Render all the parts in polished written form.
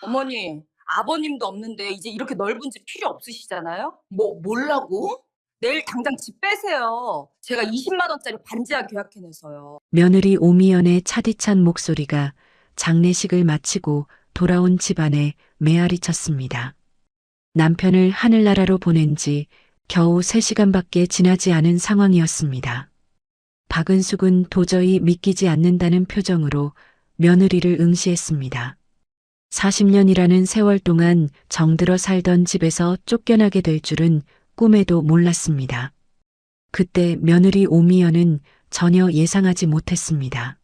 어머니, 아버님도 없는데 이제 이렇게 넓은 집 필요 없으시잖아요? 뭐라고? 내일 당장 집 빼세요. 제가 20만 원짜리 반지하 계약해내서요. 며느리 오미연의 차디찬 목소리가 장례식을 마치고 돌아온 집안에 메아리 쳤습니다. 남편을 하늘나라로 보낸 지 겨우 3시간밖에 지나지 않은 상황이었습니다. 박은숙은 도저히 믿기지 않는다는 표정으로 며느리를 응시했습니다. 40년이라는 세월 동안 정들어 살던 집에서 쫓겨나게 될 줄은 꿈에도 몰랐습니다. 그때 며느리 오미연은 전혀 예상하지 못했습니다.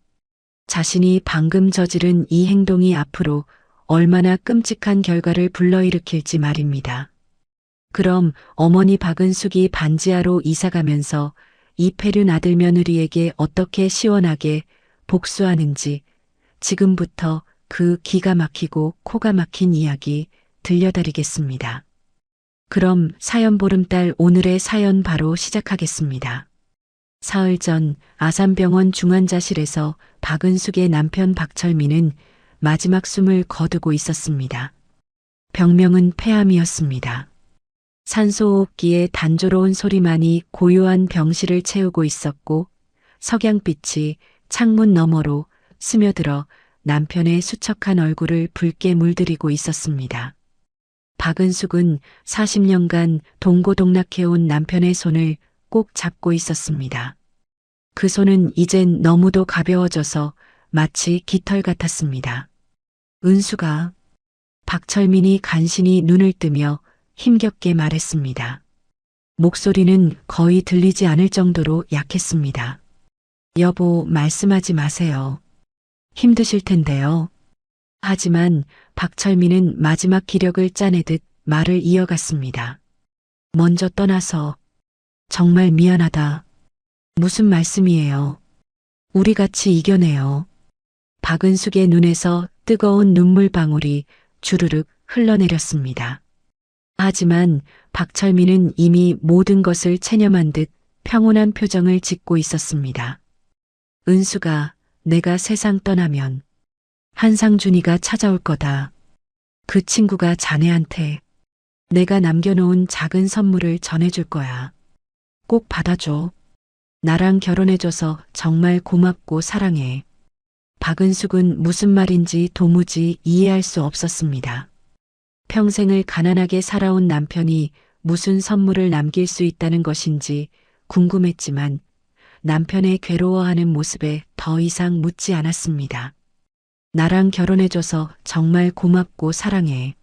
자신이 방금 저지른 이 행동이 앞으로 얼마나 끔찍한 결과를 불러일으킬지 말입니다. 그럼 어머니 박은숙이 반지하로 이사가면서 이패륜 아들 며느리에게 어떻게 시원하게 복수하는지 지금부터 그 기가 막히고 코가 막힌 이야기 들려드리겠습니다. 그럼 사연 보름달 오늘의 사연 바로 시작하겠습니다. 사흘 전 아산병원 중환자실에서 박은숙의 남편 박철민은 마지막 숨을 거두고 있었습니다. 병명은 폐암이었습니다. 산소호흡기의 단조로운 소리만이 고요한 병실을 채우고 있었고 석양빛이 창문 너머로 스며들어 남편의 수척한 얼굴을 붉게 물들이고 있었습니다. 박은숙은 40년간 동고동락해온 남편의 손을 꼭 잡고 있었습니다. 그 손은 이젠 너무도 가벼워져서 마치 깃털 같았습니다. 은수가, 박철민이 간신히 눈을 뜨며 힘겹게 말했습니다. 목소리는 거의 들리지 않을 정도로 약했습니다. 여보, 말씀하지 마세요. 힘드실 텐데요. 하지만 박철민은 마지막 기력을 짜내듯 말을 이어갔습니다. 먼저 떠나서 정말 미안하다. 무슨 말씀이에요? 우리 같이 이겨내요. 박은숙의 눈에서 뜨거운 눈물방울이 주르륵 흘러내렸습니다. 하지만 박철민은 이미 모든 것을 체념한 듯 평온한 표정을 짓고 있었습니다. 은수가 내가 세상 떠나면 한상준이가 찾아올 거다. 그 친구가 자네한테 내가 남겨놓은 작은 선물을 전해줄 거야. 꼭 받아줘. 나랑 결혼해줘서 정말 고맙고 사랑해. 박은숙은 무슨 말인지 도무지 이해할 수 없었습니다. 평생을 가난하게 살아온 남편이 무슨 선물을 남길 수 있다는 것인지 궁금했지만 남편의 괴로워하는 모습에 더 이상 묻지 않았습니다. 나랑 결혼해줘서 정말 고맙고 사랑해.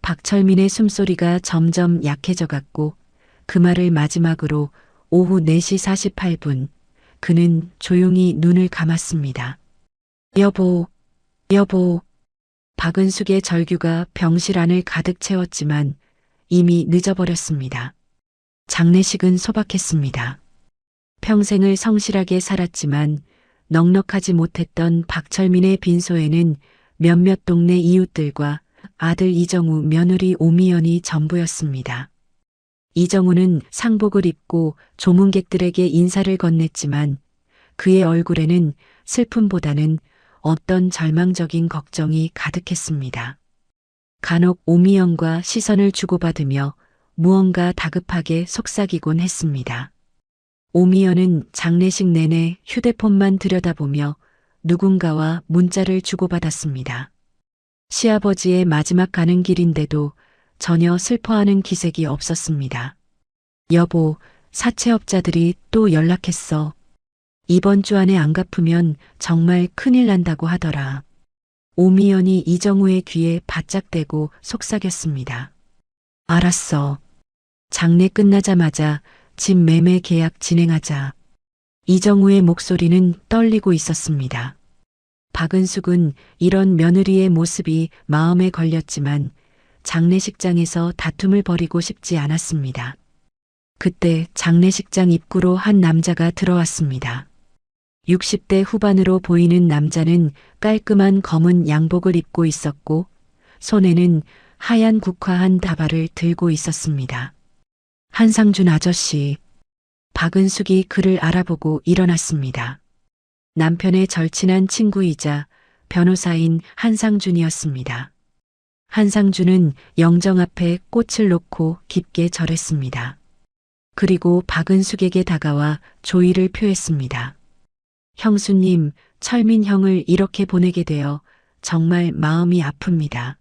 박철민의 숨소리가 점점 약해져 갔고 그 말을 마지막으로 오후 4시 48분 그는 조용히 눈을 감았습니다. 여보, 여보. 박은숙의 절규가 병실 안을 가득 채웠지만 이미 늦어버렸습니다. 장례식은 소박했습니다. 평생을 성실하게 살았지만 넉넉하지 못했던 박철민의 빈소에는 몇몇 동네 이웃들과 아들 이정우, 며느리 오미연이 전부였습니다. 이정우는 상복을 입고 조문객들에게 인사를 건넸지만 그의 얼굴에는 슬픔보다는 어떤 절망적인 걱정이 가득했습니다. 간혹 오미연과 시선을 주고받으며 무언가 다급하게 속삭이곤 했습니다. 오미연은 장례식 내내 휴대폰만 들여다보며 누군가와 문자를 주고받았습니다. 시아버지의 마지막 가는 길인데도 전혀 슬퍼하는 기색이 없었습니다. 여보, 사채업자들이 또 연락했어. 이번 주 안에 안 갚으면 정말 큰일 난다고 하더라. 오미연이 이정우의 귀에 바짝 대고 속삭였습니다. 알았어. 장례 끝나자마자 집 매매 계약 진행하자. 이정우의 목소리는 떨리고 있었습니다. 박은숙은 이런 며느리의 모습이 마음에 걸렸지만 장례식장에서 다툼을 벌이고 싶지 않았습니다. 그때 장례식장 입구로 한 남자가 들어왔습니다. 60대 후반으로 보이는 남자는 깔끔한 검은 양복을 입고 있었고 손에는 하얀 국화한 다발을 들고 있었습니다. 한상준 아저씨. 박은숙이 그를 알아보고 일어났습니다. 남편의 절친한 친구이자 변호사인 한상준이었습니다. 한상주는 영정 앞에 꽃을 놓고 깊게 절했습니다. 그리고 박은숙에게 다가와 조의를 표했습니다. 형수님, 철민 형을 이렇게 보내게 되어 정말 마음이 아픕니다.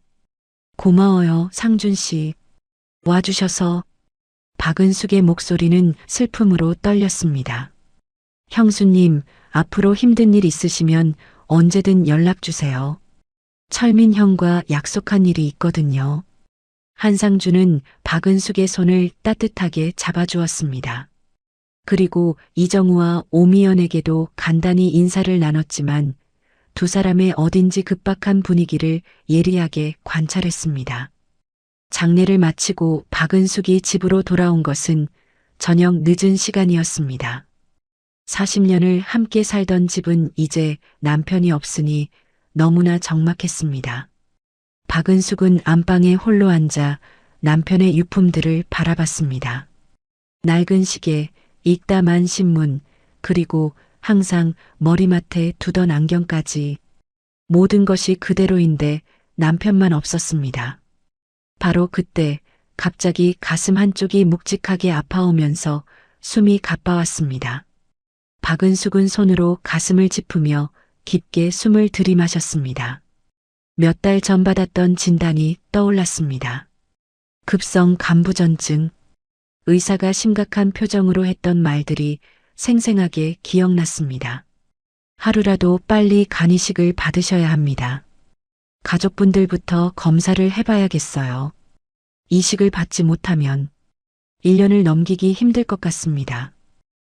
고마워요, 상준 씨. 와주셔서. 박은숙의 목소리는 슬픔으로 떨렸습니다. 형수님, 앞으로 힘든 일 있으시면 언제든 연락 주세요. 철민 형과 약속한 일이 있거든요. 한상주는 박은숙의 손을 따뜻하게 잡아주었습니다. 그리고 이정우와 오미연에게도 간단히 인사를 나눴지만 두 사람의 어딘지 급박한 분위기를 예리하게 관찰했습니다. 장례를 마치고 박은숙이 집으로 돌아온 것은 저녁 늦은 시간이었습니다. 40년을 함께 살던 집은 이제 남편이 없으니 너무나 적막했습니다. 박은숙은 안방에 홀로 앉아 남편의 유품들을 바라봤습니다. 낡은 시계, 읽다 만 신문, 그리고 항상 머리맡에 두던 안경까지 모든 것이 그대로인데 남편만 없었습니다. 바로 그때 갑자기 가슴 한쪽이 묵직하게 아파오면서 숨이 가빠왔습니다. 박은숙은 손으로 가슴을 짚으며 깊게 숨을 들이마셨습니다. 몇 달 전 받았던 진단이 떠올랐습니다. 급성 간부전증. 의사가 심각한 표정으로 했던 말들이 생생하게 기억났습니다. 하루라도 빨리 간이식을 받으셔야 합니다. 가족분들부터 검사를 해봐야겠어요. 이식을 받지 못하면 1년을 넘기기 힘들 것 같습니다.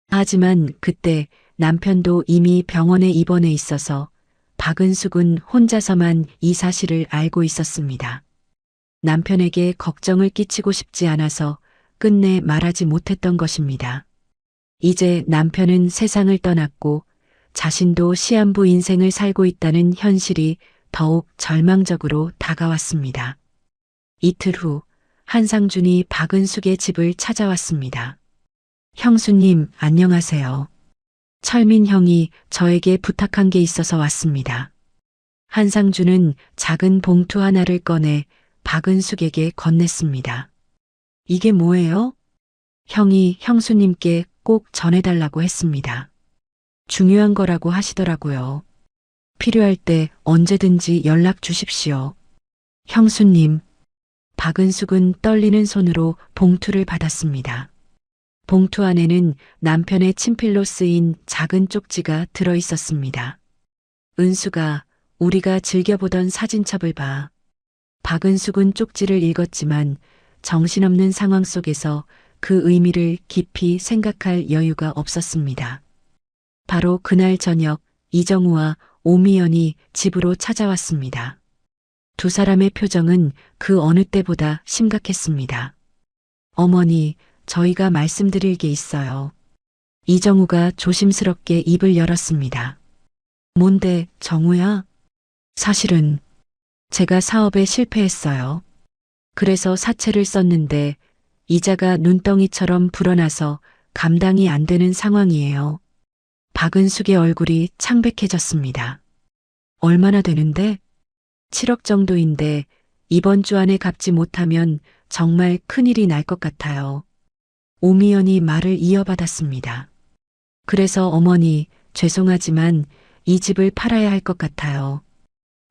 하지만 그때 남편도 이미 병원에 입원해 있어서 박은숙은 혼자서만 이 사실을 알고 있었습니다. 남편에게 걱정을 끼치고 싶지 않아서 끝내 말하지 못했던 것입니다. 이제 남편은 세상을 떠났고 자신도 시한부 인생을 살고 있다는 현실이 더욱 절망적으로 다가왔습니다. 이틀 후 한상준이 박은숙의 집을 찾아왔습니다. 형수님, 안녕하세요. 철민 형이 저에게 부탁한 게 있어서 왔습니다. 한상준은 작은 봉투 하나를 꺼내 박은숙에게 건넸습니다. 이게 뭐예요? 형이 형수님께 꼭 전해달라고 했습니다. 중요한 거라고 하시더라고요. 필요할 때 언제든지 연락 주십시오. 형수님. 박은숙은 떨리는 손으로 봉투를 받았습니다. 봉투 안에는 남편의 친필로 쓰인 작은 쪽지가 들어 있었습니다. 은수가 우리가 즐겨보던 사진첩을 봐. 박은숙은 쪽지를 읽었지만 정신없는 상황 속에서 그 의미를 깊이 생각할 여유가 없었습니다. 바로 그날 저녁 이정우와 오미연이 집으로 찾아왔습니다. 두 사람의 표정은 그 어느 때보다 심각했습니다. 어머니, 저희가 말씀드릴 게 있어요. 이정우가 조심스럽게 입을 열었습니다. 뭔데, 정우야? 사실은 제가 사업에 실패했어요. 그래서 사채를 썼는데 이자가 눈덩이처럼 불어나서 감당이 안 되는 상황이에요. 박은숙의 얼굴이 창백해졌습니다. 얼마나 되는데? 7억 정도인데 이번 주 안에 갚지 못하면 정말 큰일이 날 것 같아요. 오미연이 말을 이어받았습니다. 그래서 어머니, 죄송하지만 이 집을 팔아야 할 것 같아요.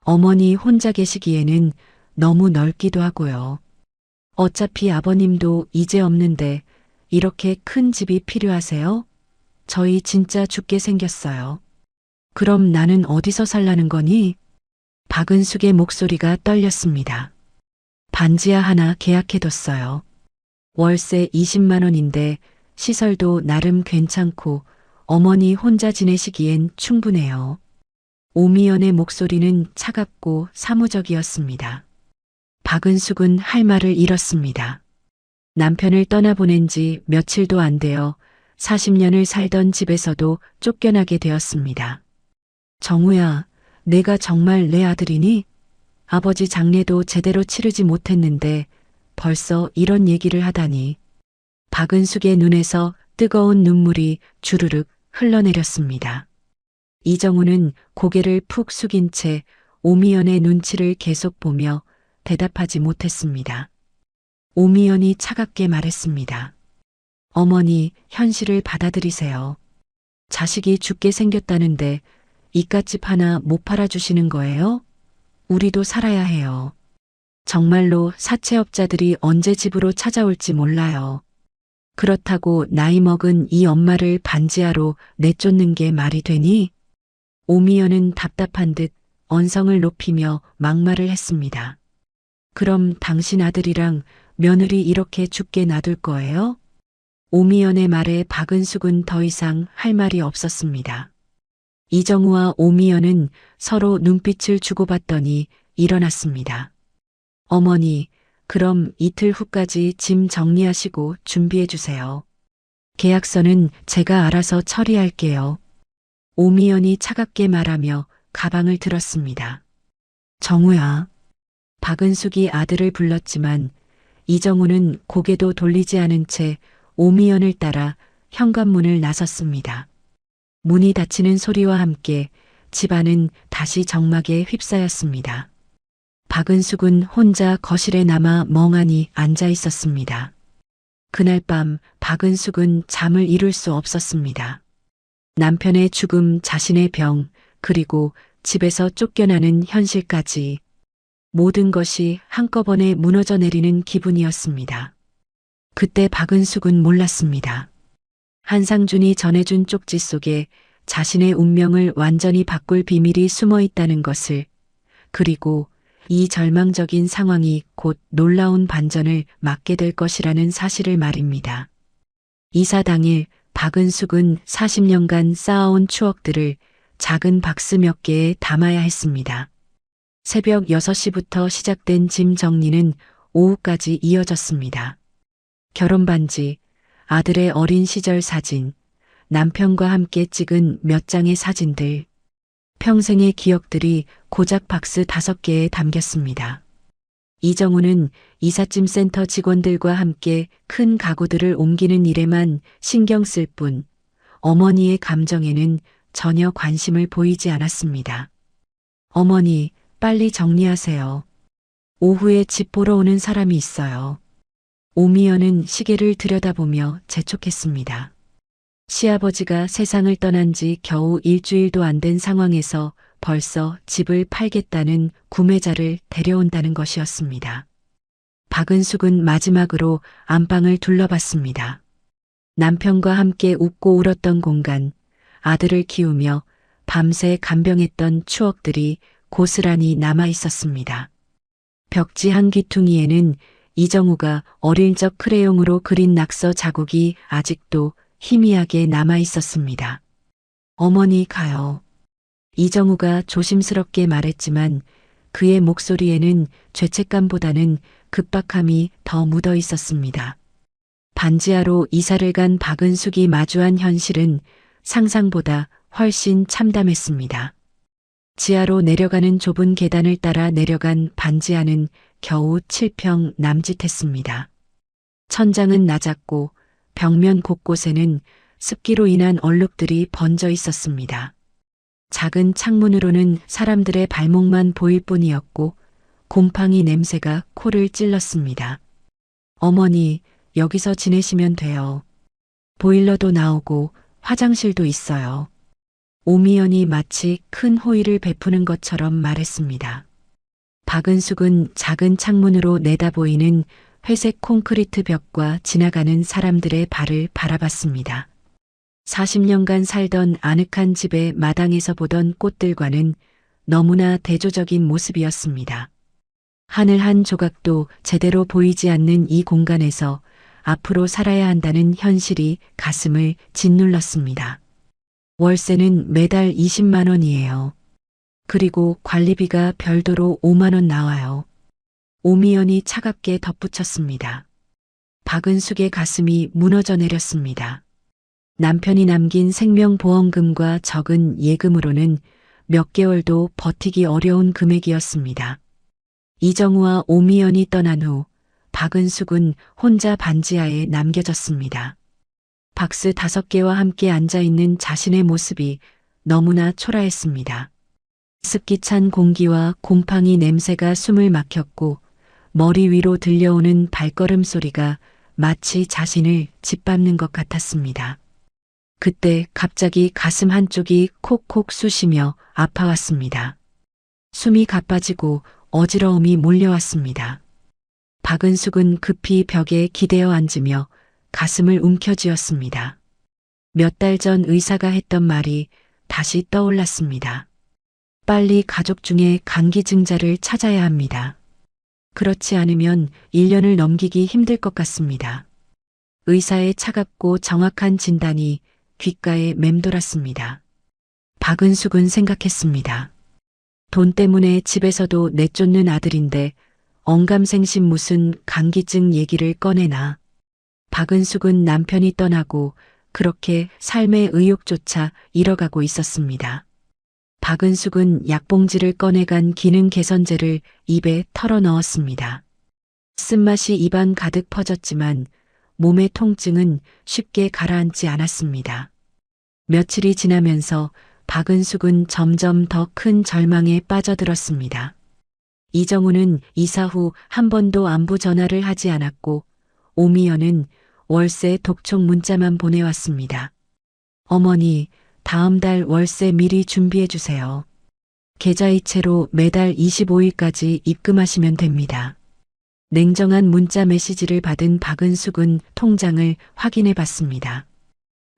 어머니 혼자 계시기에는 너무 넓기도 하고요. 어차피 아버님도 이제 없는데 이렇게 큰 집이 필요하세요? 저희 진짜 죽게 생겼어요. 그럼 나는 어디서 살라는 거니? 박은숙의 목소리가 떨렸습니다. 반지하 하나 계약해뒀어요. 월세 20만 원인데 시설도 나름 괜찮고 어머니 혼자 지내시기엔 충분해요. 오미연의 목소리는 차갑고 사무적이었습니다. 박은숙은 할 말을 잃었습니다. 남편을 떠나보낸 지 며칠도 안 되어 40년을 살던 집에서도 쫓겨나게 되었습니다. 정우야, 내가 정말 내 아들이니? 아버지 장례도 제대로 치르지 못했는데 벌써 이런 얘기를 하다니. 박은숙의 눈에서 뜨거운 눈물이 주르륵 흘러내렸습니다. 이정우는 고개를 푹 숙인 채 오미연의 눈치를 계속 보며 대답하지 못했습니다. 오미연이 차갑게 말했습니다. 어머니, 현실을 받아들이세요. 자식이 죽게 생겼다는데 이깟집 하나 못 팔아주시는 거예요? 우리도 살아야 해요. 정말로 사채업자들이 언제 집으로 찾아올지 몰라요. 그렇다고 나이 먹은 이 엄마를 반지하로 내쫓는 게 말이 되니? 오미연은 답답한 듯 언성을 높이며 막말을 했습니다. 그럼 당신 아들이랑 며느리 이렇게 죽게 놔둘 거예요? 오미연의 말에 박은숙은 더 이상 할 말이 없었습니다. 이정우와 오미연은 서로 눈빛을 주고받더니 일어났습니다. 어머니, 그럼 이틀 후까지 짐 정리하시고 준비해 주세요. 계약서는 제가 알아서 처리할게요. 오미연이 차갑게 말하며 가방을 들었습니다. 정우야. 박은숙이 아들을 불렀지만 이정우는 고개도 돌리지 않은 채 오미연을 따라 현관문을 나섰습니다. 문이 닫히는 소리와 함께 집안은 다시 정막에 휩싸였습니다. 박은숙은 혼자 거실에 남아 멍하니 앉아 있었습니다. 그날 밤 박은숙은 잠을 이룰 수 없었습니다. 남편의 죽음, 자신의 병, 그리고 집에서 쫓겨나는 현실까지 모든 것이 한꺼번에 무너져 내리는 기분이었습니다. 그때 박은숙은 몰랐습니다. 한상준이 전해준 쪽지 속에 자신의 운명을 완전히 바꿀 비밀이 숨어 있다는 것을, 그리고 이 절망적인 상황이 곧 놀라운 반전을 맞게 될 것이라는 사실을 말입니다. 이사 당일 박은숙은 40년간 쌓아온 추억들을 작은 박스 몇 개에 담아야 했습니다. 새벽 6시부터 시작된 짐 정리는 오후까지 이어졌습니다. 결혼 반지, 아들의 어린 시절 사진, 남편과 함께 찍은 몇 장의 사진들, 평생의 기억들이 고작 박스 5개에 담겼습니다. 이정우는 이삿짐 센터 직원들과 함께 큰 가구들을 옮기는 일에만 신경 쓸 뿐 어머니의 감정에는 전혀 관심을 보이지 않았습니다. 어머니, 빨리 정리하세요. 오후에 집 보러 오는 사람이 있어요. 오미연은 시계를 들여다보며 재촉했습니다. 시아버지가 세상을 떠난 지 겨우 일주일도 안 된 상황에서 벌써 집을 팔겠다는 구매자를 데려온다는 것이었습니다. 박은숙은 마지막으로 안방을 둘러봤습니다. 남편과 함께 웃고 울었던 공간, 아들을 키우며 밤새 간병했던 추억들이 고스란히 남아 있었습니다. 벽지 한 귀퉁이에는 이정우가 어릴 적 크레용으로 그린 낙서 자국이 아직도 희미하게 남아 있었습니다. 어머니 가요. 이정우가 조심스럽게 말했지만 그의 목소리에는 죄책감보다는 급박함이 더 묻어 있었습니다. 반지하로 이사를 간 박은숙이 마주한 현실은 상상보다 훨씬 참담했습니다. 지하로 내려가는 좁은 계단을 따라 내려간 반지하는 겨우 7평 남짓했습니다. 천장은 낮았고 벽면 곳곳에는 습기로 인한 얼룩들이 번져 있었습니다. 작은 창문으로는 사람들의 발목만 보일 뿐이었고 곰팡이 냄새가 코를 찔렀습니다. 어머니, 여기서 지내시면 돼요. 보일러도 나오고 화장실도 있어요. 오미연이 마치 큰 호의를 베푸는 것처럼 말했습니다. 박은숙은 작은 창문으로 내다보이는 회색 콘크리트 벽과 지나가는 사람들의 발을 바라봤습니다. 40년간 살던 아늑한 집의 마당에서 보던 꽃들과는 너무나 대조적인 모습이었습니다. 하늘 한 조각도 제대로 보이지 않는 이 공간에서 앞으로 살아야 한다는 현실이 가슴을 짓눌렀습니다. 월세는 매달 20만 원이에요. 그리고 관리비가 별도로 5만 원 나와요. 오미연이 차갑게 덧붙였습니다. 박은숙의 가슴이 무너져 내렸습니다. 남편이 남긴 생명보험금과 적은 예금으로는 몇 개월도 버티기 어려운 금액이었습니다. 이정우와 오미연이 떠난 후 박은숙은 혼자 반지하에 남겨졌습니다. 박스 5개와 함께 앉아있는 자신의 모습이 너무나 초라했습니다. 습기 찬 공기와 곰팡이 냄새가 숨을 막혔고 머리 위로 들려오는 발걸음 소리가 마치 자신을 짓밟는 것 같았습니다. 그때 갑자기 가슴 한쪽이 콕콕 쑤시며 아파왔습니다. 숨이 가빠지고 어지러움이 몰려왔습니다. 박은숙은 급히 벽에 기대어 앉으며 가슴을 움켜쥐었습니다. 몇 달 전 의사가 했던 말이 다시 떠올랐습니다. 빨리 가족 중에 감기증자를 찾아야 합니다. 그렇지 않으면 1년을 넘기기 힘들 것 같습니다. 의사의 차갑고 정확한 진단이 귓가에 맴돌았습니다. 박은숙은 생각했습니다. 돈 때문에 집에서도 내쫓는 아들인데 언감생심 무슨 감기증 얘기를 꺼내나. 박은숙은 남편이 떠나고 그렇게 삶의 의욕조차 잃어가고 있었습니다. 박은숙은 약봉지를 꺼내간 기능 개선제를 입에 털어 넣었습니다. 쓴맛이 입안 가득 퍼졌지만 몸의 통증은 쉽게 가라앉지 않았습니다. 며칠이 지나면서 박은숙은 점점 더 큰 절망에 빠져들었습니다. 이정우는 이사 후 한 번도 안부 전화를 하지 않았고 오미연은 월세 독촉 문자만 보내왔습니다. 어머니, 다음 달 월세 미리 준비해 주세요. 계좌이체로 매달 25일까지 입금하시면 됩니다. 냉정한 문자 메시지를 받은 박은숙은 통장을 확인해 봤습니다.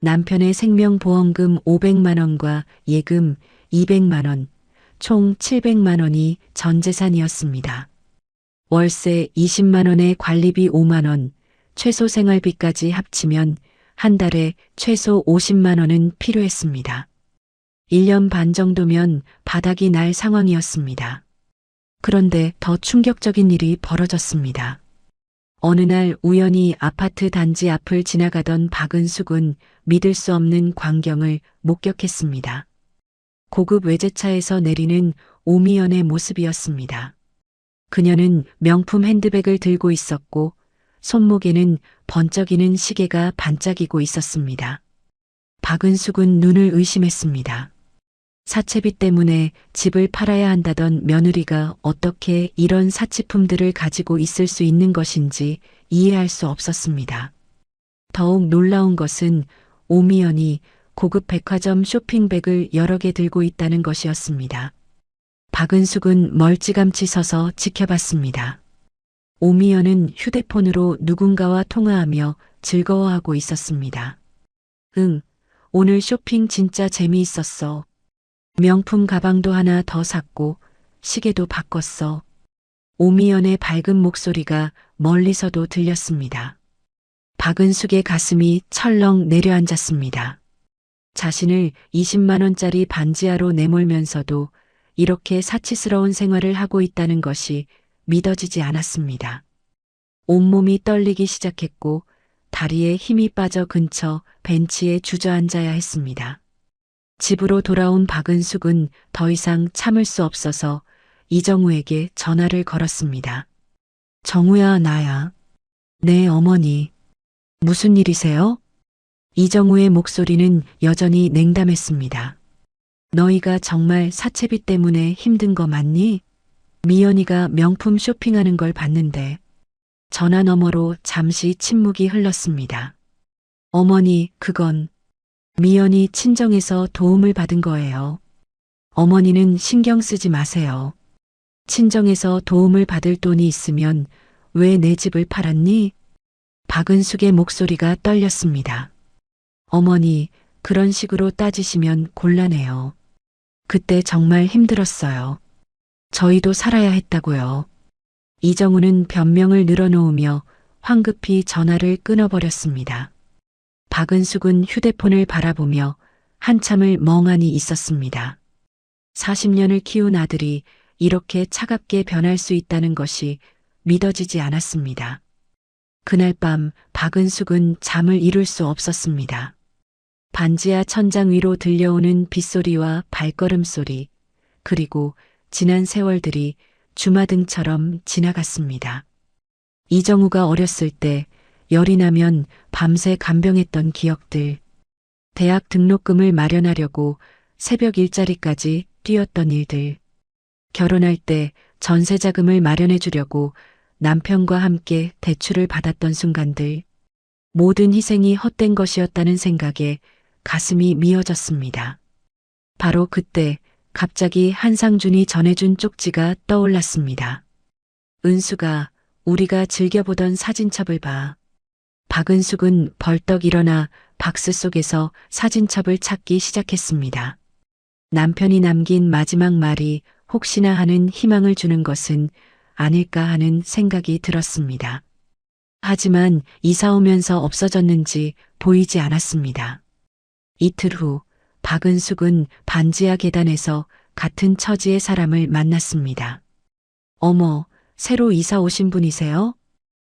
남편의 생명보험금 500만 원과 예금 200만 원, 총 700만 원이 전 재산이었습니다. 월세 20만 원에 관리비 5만 원, 최소 생활비까지 합치면 한 달에 최소 50만 원은 필요했습니다. 1년 반 정도면 바닥이 날 상황이었습니다. 그런데 더 충격적인 일이 벌어졌습니다. 어느 날 우연히 아파트 단지 앞을 지나가던 박은숙은 믿을 수 없는 광경을 목격했습니다. 고급 외제차에서 내리는 오미연의 모습이었습니다. 그녀는 명품 핸드백을 들고 있었고 손목에는 번쩍이는 시계가 반짝이고 있었습니다. 박은숙은 눈을 의심했습니다. 사채비 때문에 집을 팔아야 한다던 며느리가 어떻게 이런 사치품들을 가지고 있을 수 있는 것인지 이해할 수 없었습니다. 더욱 놀라운 것은 오미연이 고급 백화점 쇼핑백을 여러 개 들고 있다는 것이었습니다. 박은숙은 멀찌감치 서서 지켜봤습니다. 오미연은 휴대폰으로 누군가와 통화하며 즐거워하고 있었습니다. 응, 오늘 쇼핑 진짜 재미있었어. 명품 가방도 하나 더 샀고 시계도 바꿨어. 오미연의 밝은 목소리가 멀리서도 들렸습니다. 박은숙의 가슴이 철렁 내려앉았습니다. 자신을 20만 원짜리 반지하로 내몰면서도 이렇게 사치스러운 생활을 하고 있다는 것이 믿어지지 않았습니다. 온몸이 떨리기 시작했고 다리에 힘이 빠져 근처 벤치에 주저앉아야 했습니다. 집으로 돌아온 박은숙은 더 이상 참을 수 없어서 이정우에게 전화를 걸었습니다. 정우야, 나야. 네, 어머니. 무슨 일이세요? 이정우의 목소리는 여전히 냉담했습니다. 너희가 정말 사채비 때문에 힘든 거 맞니? 미연이가 명품 쇼핑하는 걸 봤는데. 전화 너머로 잠시 침묵이 흘렀습니다. 어머니, 그건 미연이 친정에서 도움을 받은 거예요. 어머니는 신경 쓰지 마세요. 친정에서 도움을 받을 돈이 있으면 왜 내 집을 팔았니? 박은숙의 목소리가 떨렸습니다. 어머니, 그런 식으로 따지시면 곤란해요. 그때 정말 힘들었어요. 저희도 살아야 했다고요. 이정우는 변명을 늘어놓으며 황급히 전화를 끊어버렸습니다. 박은숙은 휴대폰을 바라보며 한참을 멍하니 있었습니다. 40년을 키운 아들이 이렇게 차갑게 변할 수 있다는 것이 믿어지지 않았습니다. 그날 밤 박은숙은 잠을 이룰 수 없었습니다. 반지하 천장 위로 들려오는 빗소리와 발걸음 소리, 그리고 지난 세월들이 주마등처럼 지나갔습니다. 이정우가 어렸을 때 열이 나면 밤새 간병했던 기억들, 대학 등록금을 마련하려고 새벽 일자리까지 뛰었던 일들, 결혼할 때 전세 자금을 마련해 주려고 남편과 함께 대출을 받았던 순간들, 모든 희생이 헛된 것이었다는 생각에 가슴이 미어졌습니다. 바로 그때 갑자기 한상준이 전해준 쪽지가 떠올랐습니다. 은수가 우리가 즐겨보던 사진첩을 봐. 박은숙은 벌떡 일어나 박스 속에서 사진첩을 찾기 시작했습니다. 남편이 남긴 마지막 말이 혹시나 하는 희망을 주는 것은 아닐까 하는 생각이 들었습니다. 하지만 이사 오면서 없어졌는지 보이지 않았습니다. 이틀 후 박은숙은 반지하 계단에서 같은 처지의 사람을 만났습니다. 어머, 새로 이사 오신 분이세요?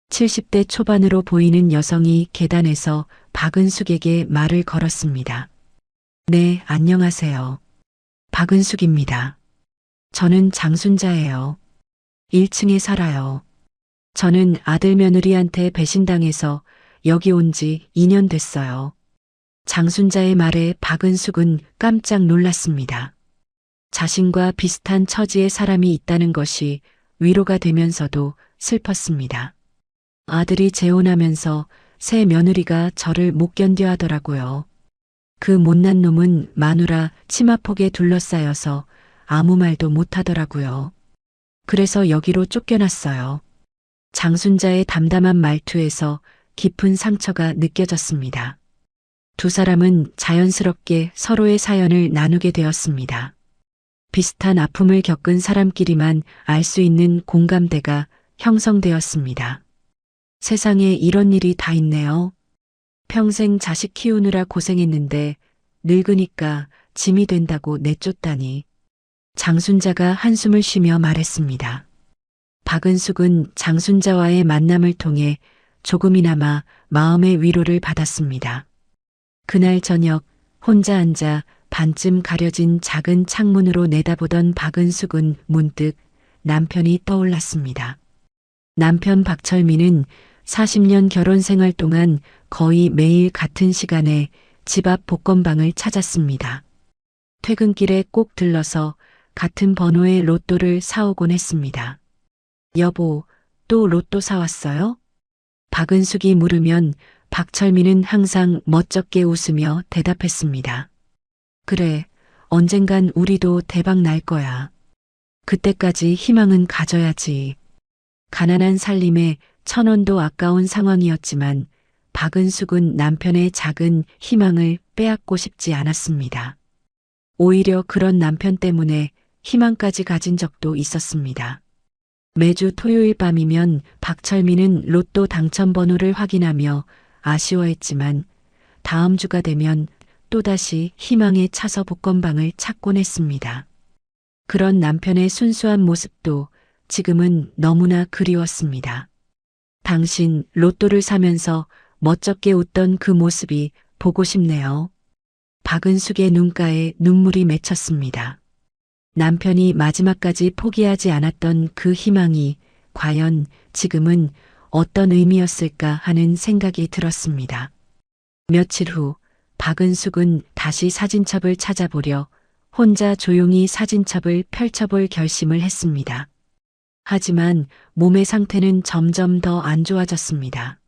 70대 초반으로 보이는 여성이 계단에서 박은숙에게 말을 걸었습니다. 네, 안녕하세요. 박은숙입니다. 저는 장순자예요. 1층에 살아요. 저는 아들 며느리한테 배신당해서 여기 온 지 2년 됐어요. 장순자의 말에 박은숙은 깜짝 놀랐습니다. 자신과 비슷한 처지의 사람이 있다는 것이 위로가 되면서도 슬펐습니다. 아들이 재혼하면서 새 며느리가 저를 못 견뎌 하더라고요. 그 못난 놈은 마누라 치마폭에 둘러싸여서 아무 말도 못 하더라고요. 그래서 여기로 쫓겨났어요. 장순자의 담담한 말투에서 깊은 상처가 느껴졌습니다. 두 사람은 자연스럽게 서로의 사연을 나누게 되었습니다. 비슷한 아픔을 겪은 사람끼리만 알 수 있는 공감대가 형성되었습니다. 세상에 이런 일이 다 있네요. 평생 자식 키우느라 고생했는데 늙으니까 짐이 된다고 내쫓다니. 장순자가 한숨을 쉬며 말했습니다. 박은숙은 장순자와의 만남을 통해 조금이나마 마음의 위로를 받았습니다. 그날 저녁 혼자 앉아 반쯤 가려진 작은 창문으로 내다보던 박은숙은 문득 남편이 떠올랐습니다. 남편 박철민은 40년 결혼 생활 동안 거의 매일 같은 시간에 집 앞 복권방을 찾았습니다. 퇴근길에 꼭 들러서 같은 번호의 로또를 사오곤 했습니다. 여보, 또 로또 사왔어요? 박은숙이 물으면 박철민은 항상 멋쩍게 웃으며 대답했습니다. 그래, 언젠간 우리도 대박 날 거야. 그때까지 희망은 가져야지. 가난한 살림에 1,000원도 아까운 상황이었지만 박은숙은 남편의 작은 희망을 빼앗고 싶지 않았습니다. 오히려 그런 남편 때문에 희망까지 가진 적도 있었습니다. 매주 토요일 밤이면 박철민은 로또 당첨 번호를 확인하며 아쉬워했지만 다음 주가 되면 또다시 희망에 차서 복권방을 찾곤 했습니다. 그런 남편의 순수한 모습도 지금은 너무나 그리웠습니다. 당신 로또를 사면서 멋쩍게 웃던 그 모습이 보고 싶네요. 박은숙의 눈가에 눈물이 맺혔습니다. 남편이 마지막까지 포기하지 않았던 그 희망이 과연 지금은 어떤 의미였을까 하는 생각이 들었습니다. 며칠 후 박은숙은 다시 사진첩을 찾아보려 혼자 조용히 사진첩을 펼쳐볼 결심을 했습니다. 하지만 몸의 상태는 점점 더 안 좋아졌습니다.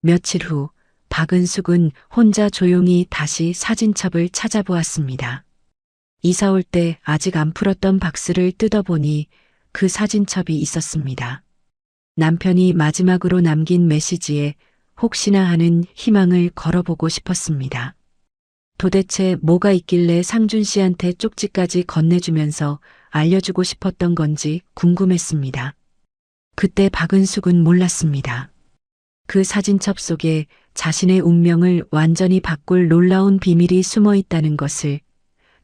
며칠 후 박은숙은 혼자 조용히 다시 사진첩을 찾아보았습니다. 이사 올 때 아직 안 풀었던 박스를 뜯어보니 그 사진첩이 있었습니다. 남편이 마지막으로 남긴 메시지에 혹시나 하는 희망을 걸어보고 싶었습니다. 도대체 뭐가 있길래 상준 씨한테 쪽지까지 건네주면서 알려주고 싶었던 건지 궁금했습니다. 그때 박은숙은 몰랐습니다. 그 사진첩 속에 자신의 운명을 완전히 바꿀 놀라운 비밀이 숨어 있다는 것을,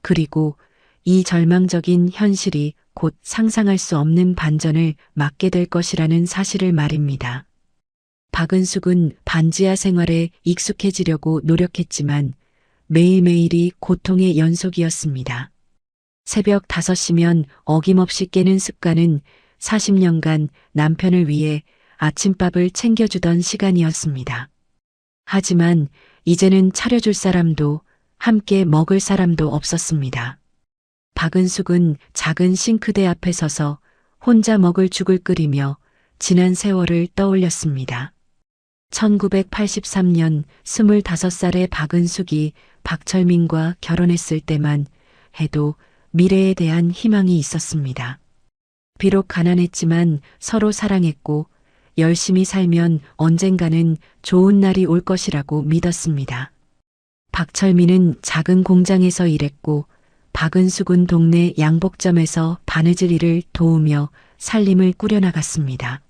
그리고 이 절망적인 현실이 곧 상상할 수 없는 반전을 맞게 될 것이라는 사실을 말입니다. 박은숙은 반지하 생활에 익숙해지려고 노력했지만 매일매일이 고통의 연속이었습니다. 새벽 5시면 어김없이 깨는 습관은 40년간 남편을 위해 아침밥을 챙겨주던 시간이었습니다. 하지만 이제는 차려줄 사람도 함께 먹을 사람도 없었습니다. 박은숙은 작은 싱크대 앞에 서서 혼자 먹을 죽을 끓이며 지난 세월을 떠올렸습니다. 1983년 25살의 박은숙이 박철민과 결혼했을 때만 해도 미래에 대한 희망이 있었습니다. 비록 가난했지만 서로 사랑했고 열심히 살면 언젠가는 좋은 날이 올 것이라고 믿었습니다. 박철민은 작은 공장에서 일했고 박은숙은 동네 양복점에서 바느질 일을 도우며 살림을 꾸려나갔습니다.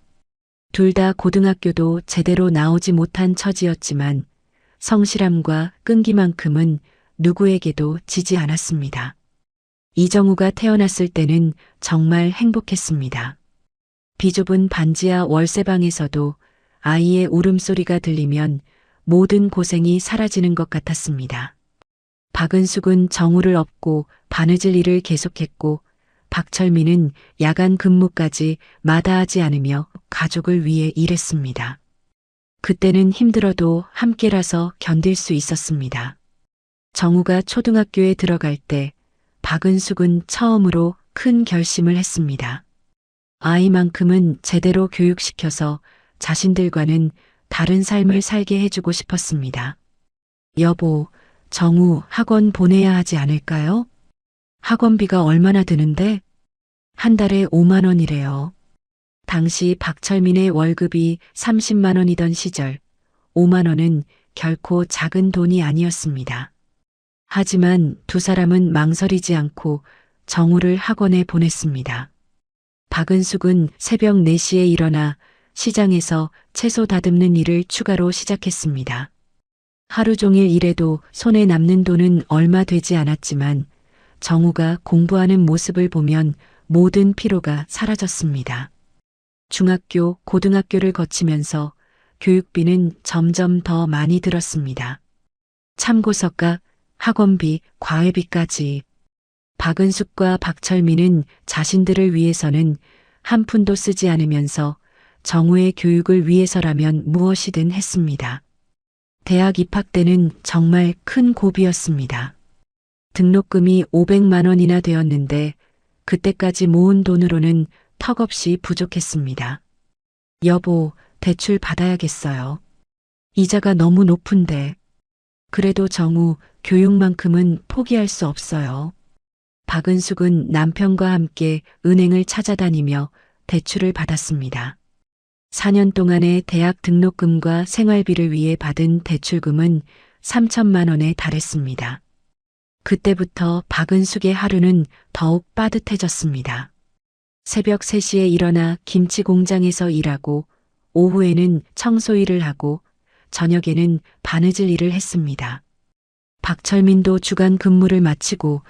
둘 다 고등학교도 제대로 나오지 못한 처지였지만 성실함과 끈기만큼은 누구에게도 지지 않았습니다. 이정우가 태어났을 때는 정말 행복했습니다. 비좁은 반지하 월세방에서도 아이의 울음소리가 들리면 모든 고생이 사라지는 것 같았습니다. 박은숙은 정우를 업고 바느질 일을 계속했고 박철민은 야간 근무까지 마다하지 않으며 가족을 위해 일했습니다. 그때는 힘들어도 함께라서 견딜 수 있었습니다. 정우가 초등학교에 들어갈 때 박은숙은 처음으로 큰 결심을 했습니다. 아이만큼은 제대로 교육시켜서 자신들과는 다른 삶을 살게 해주고 싶었습니다. 여보, 정우 학원 보내야 하지 않을까요? 학원비가 얼마나 드는데? 한 달에 5만 원이래요. 당시 박철민의 월급이 30만 원이던 시절 5만 원은 결코 작은 돈이 아니었습니다. 하지만 두 사람은 망설이지 않고 정우를 학원에 보냈습니다. 박은숙은 새벽 4시에 일어나 시장에서 채소 다듬는 일을 추가로 시작했습니다. 하루 종일 일해도 손에 남는 돈은 얼마 되지 않았지만 정우가 공부하는 모습을 보면 모든 피로가 사라졌습니다. 중학교, 고등학교를 거치면서 교육비는 점점 더 많이 들었습니다. 참고서가, 학원비, 과외비까지. 박은숙과 박철민은 자신들을 위해서는 한 푼도 쓰지 않으면서 정우의 교육을 위해서라면 무엇이든 했습니다. 대학 입학 때는 정말 큰 고비였습니다. 등록금이 500만 원이나 되었는데 그때까지 모은 돈으로는 턱없이 부족했습니다. 여보, 대출 받아야겠어요. 이자가 너무 높은데. 그래도 정우 교육만큼은 포기할 수 없어요. 박은숙은 남편과 함께 은행을 찾아다니며 대출을 받았습니다. 4년 동안의 대학 등록금과 생활비를 위해 받은 대출금은 3천만 원에 달했습니다. 그때부터 박은숙의 하루는 더욱 빠듯해졌습니다. 새벽 3시에 일어나 김치 공장에서 일하고 오후에는 청소 일을 하고 저녁에는 바느질 일을 했습니다. 박철민도 주간 근무를 마치고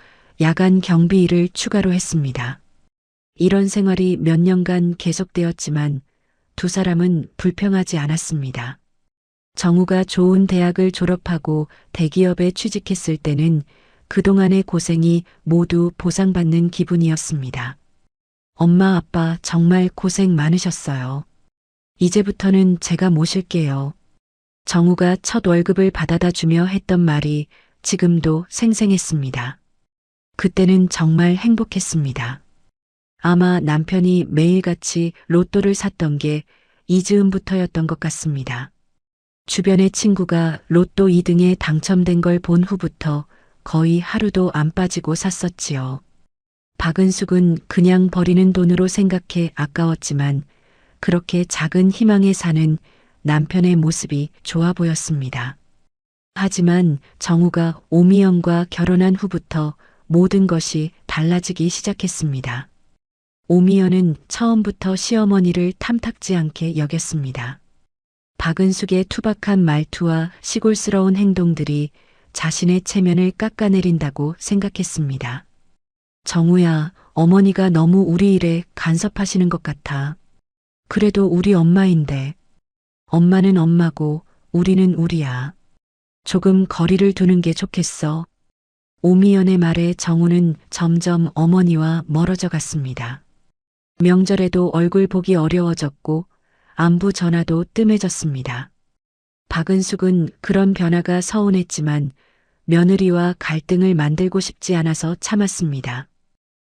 야간 경비 일을 추가로 했습니다. 이런 생활이 몇 년간 계속되었지만 두 사람은 불평하지 않았습니다. 정우가 좋은 대학을 졸업하고 대기업에 취직했을 때는 그동안의 고생이 모두 보상받는 기분이었습니다. 엄마, 아빠 정말 고생 많으셨어요. 이제부터는 제가 모실게요. 정우가 첫 월급을 받아다 주며 했던 말이 지금도 생생했습니다. 그때는 정말 행복했습니다. 아마 남편이 매일같이 로또를 샀던 게 이즈음부터였던 것 같습니다. 주변의 친구가 로또 2등에 당첨된 걸 본 후부터 거의 하루도 안 빠지고 샀었지요. 박은숙은 그냥 버리는 돈으로 생각해 아까웠지만 그렇게 작은 희망에 사는 남편의 모습이 좋아 보였습니다. 하지만 정우가 오미연과 결혼한 후부터 모든 것이 달라지기 시작했습니다. 오미연은 처음부터 시어머니를 탐탁지 않게 여겼습니다. 박은숙의 투박한 말투와 시골스러운 행동들이 자신의 체면을 깎아내린다고 생각했습니다. 정우야, 어머니가 너무 우리 일에 간섭하시는 것 같아. 그래도 우리 엄마인데. 엄마는 엄마고 우리는 우리야. 조금 거리를 두는 게 좋겠어. 오미연의 말에 정우는 점점 어머니와 멀어져 갔습니다. 명절에도 얼굴 보기 어려워졌고 안부 전화도 뜸해졌습니다. 박은숙은 그런 변화가 서운했지만 며느리와 갈등을 만들고 싶지 않아서 참았습니다.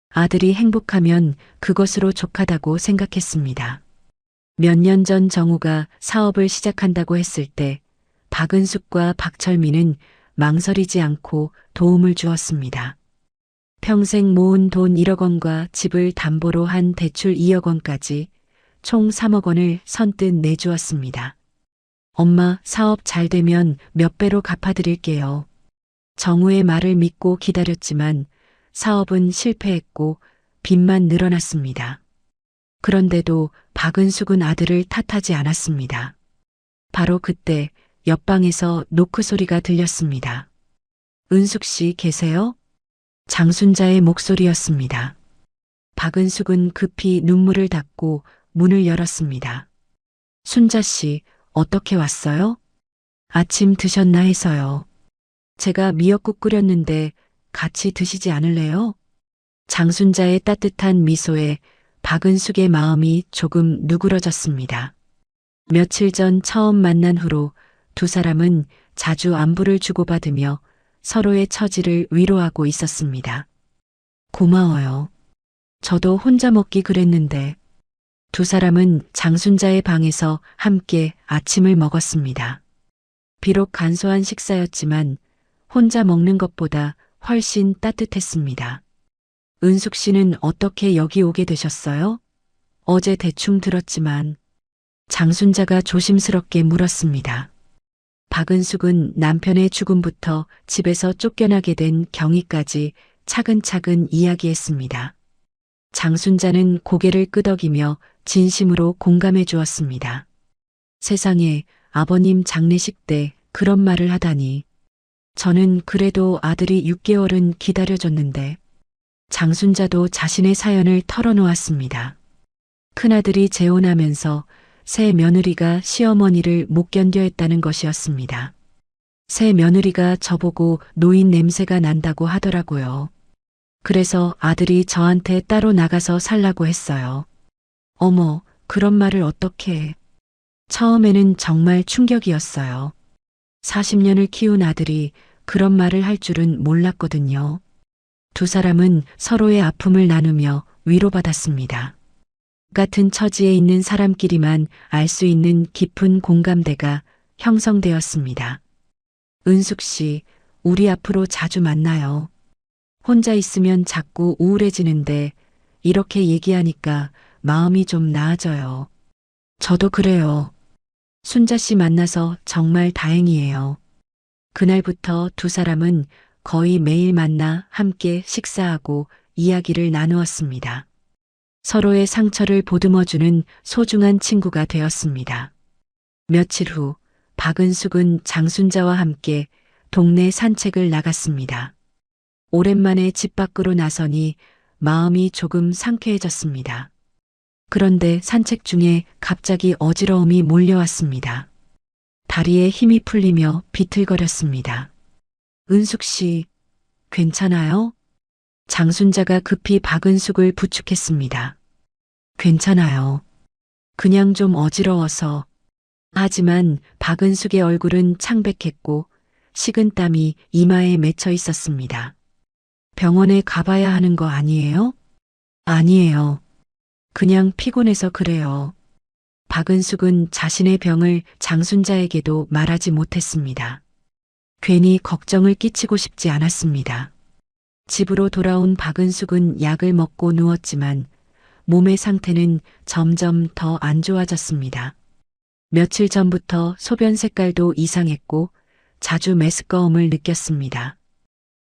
아들이 행복하면 그것으로 족하다고 생각했습니다. 몇 년 전 정우가 사업을 시작한다고 했을 때 박은숙과 박철민은 망설이지 않고 도움을 주었습니다. 평생 모은 돈 1억 원과 집을 담보로 한 대출 2억 원까지 총 3억 원을 선뜻 내주었습니다. 엄마, 사업 잘 되면 몇 배로 갚아드릴게요. 정우의 말을 믿고 기다렸지만 사업은 실패했고 빚만 늘어났습니다. 그런데도 박은숙은 아들을 탓하지 않았습니다. 바로 그때 옆방에서 노크 소리가 들렸습니다. 은숙 씨 계세요? 장순자의 목소리였습니다. 박은숙은 급히 눈물을 닦고 문을 열었습니다. 순자 씨, 어떻게 왔어요? 아침 드셨나 해서요. 제가 미역국 끓였는데 같이 드시지 않을래요? 장순자의 따뜻한 미소에 박은숙의 마음이 조금 누그러졌습니다. 며칠 전 처음 만난 후로 두 사람은 자주 안부를 주고받으며 서로의 처지를 위로하고 있었습니다. 고마워요. 저도 혼자 먹기 그랬는데. 두 사람은 장순자의 방에서 함께 아침을 먹었습니다. 비록 간소한 식사였지만 혼자 먹는 것보다 훨씬 따뜻했습니다. 은숙 씨는 어떻게 여기 오게 되셨어요? 어제 대충 들었지만. 장순자가 조심스럽게 물었습니다. 박은숙은 남편의 죽음부터 집에서 쫓겨나게 된 경위까지 차근차근 이야기했습니다. 장순자는 고개를 끄덕이며 진심으로 공감해 주었습니다. 세상에, 아버님 장례식 때 그런 말을 하다니. 저는 그래도 아들이 6개월은 기다려줬는데. 장순자도 자신의 사연을 털어놓았습니다. 큰아들이 재혼하면서 새 며느리가 시어머니를 못 견뎌 했다는 것이었습니다. 새 며느리가 저보고 노인 냄새가 난다고 하더라고요. 그래서 아들이 저한테 따로 나가서 살라고 했어요. 어머, 그런 말을 어떻게 해. 처음에는 정말 충격이었어요. 40년을 키운 아들이 그런 말을 할 줄은 몰랐거든요. 두 사람은 서로의 아픔을 나누며 위로받았습니다. 같은 처지에 있는 사람끼리만 알 수 있는 깊은 공감대가 형성되었습니다. 은숙 씨, 우리 앞으로 자주 만나요. 혼자 있으면 자꾸 우울해지는데 이렇게 얘기하니까 마음이 좀 나아져요. 저도 그래요. 순자 씨 만나서 정말 다행이에요. 그날부터 두 사람은 거의 매일 만나 함께 식사하고 이야기를 나누었습니다. 서로의 상처를 보듬어주는 소중한 친구가 되었습니다. 며칠 후 박은숙은 장순자와 함께 동네 산책을 나갔습니다. 오랜만에 집 밖으로 나서니 마음이 조금 상쾌해졌습니다. 그런데 산책 중에 갑자기 어지러움이 몰려왔습니다. 다리에 힘이 풀리며 비틀거렸습니다. 은숙 씨, 괜찮아요? 장순자가 급히 박은숙을 부축했습니다. 괜찮아요. 그냥 좀 어지러워서. 하지만 박은숙의 얼굴은 창백했고 식은땀이 이마에 맺혀 있었습니다. 병원에 가봐야 하는 거 아니에요? 아니에요. 그냥 피곤해서 그래요. 박은숙은 자신의 병을 장순자에게도 말하지 못했습니다. 괜히 걱정을 끼치고 싶지 않았습니다. 집으로 돌아온 박은숙은 약을 먹고 누웠지만 몸의 상태는 점점 더 안 좋아졌습니다. 며칠 전부터 소변 색깔도 이상했고 자주 메스꺼움을 느꼈습니다.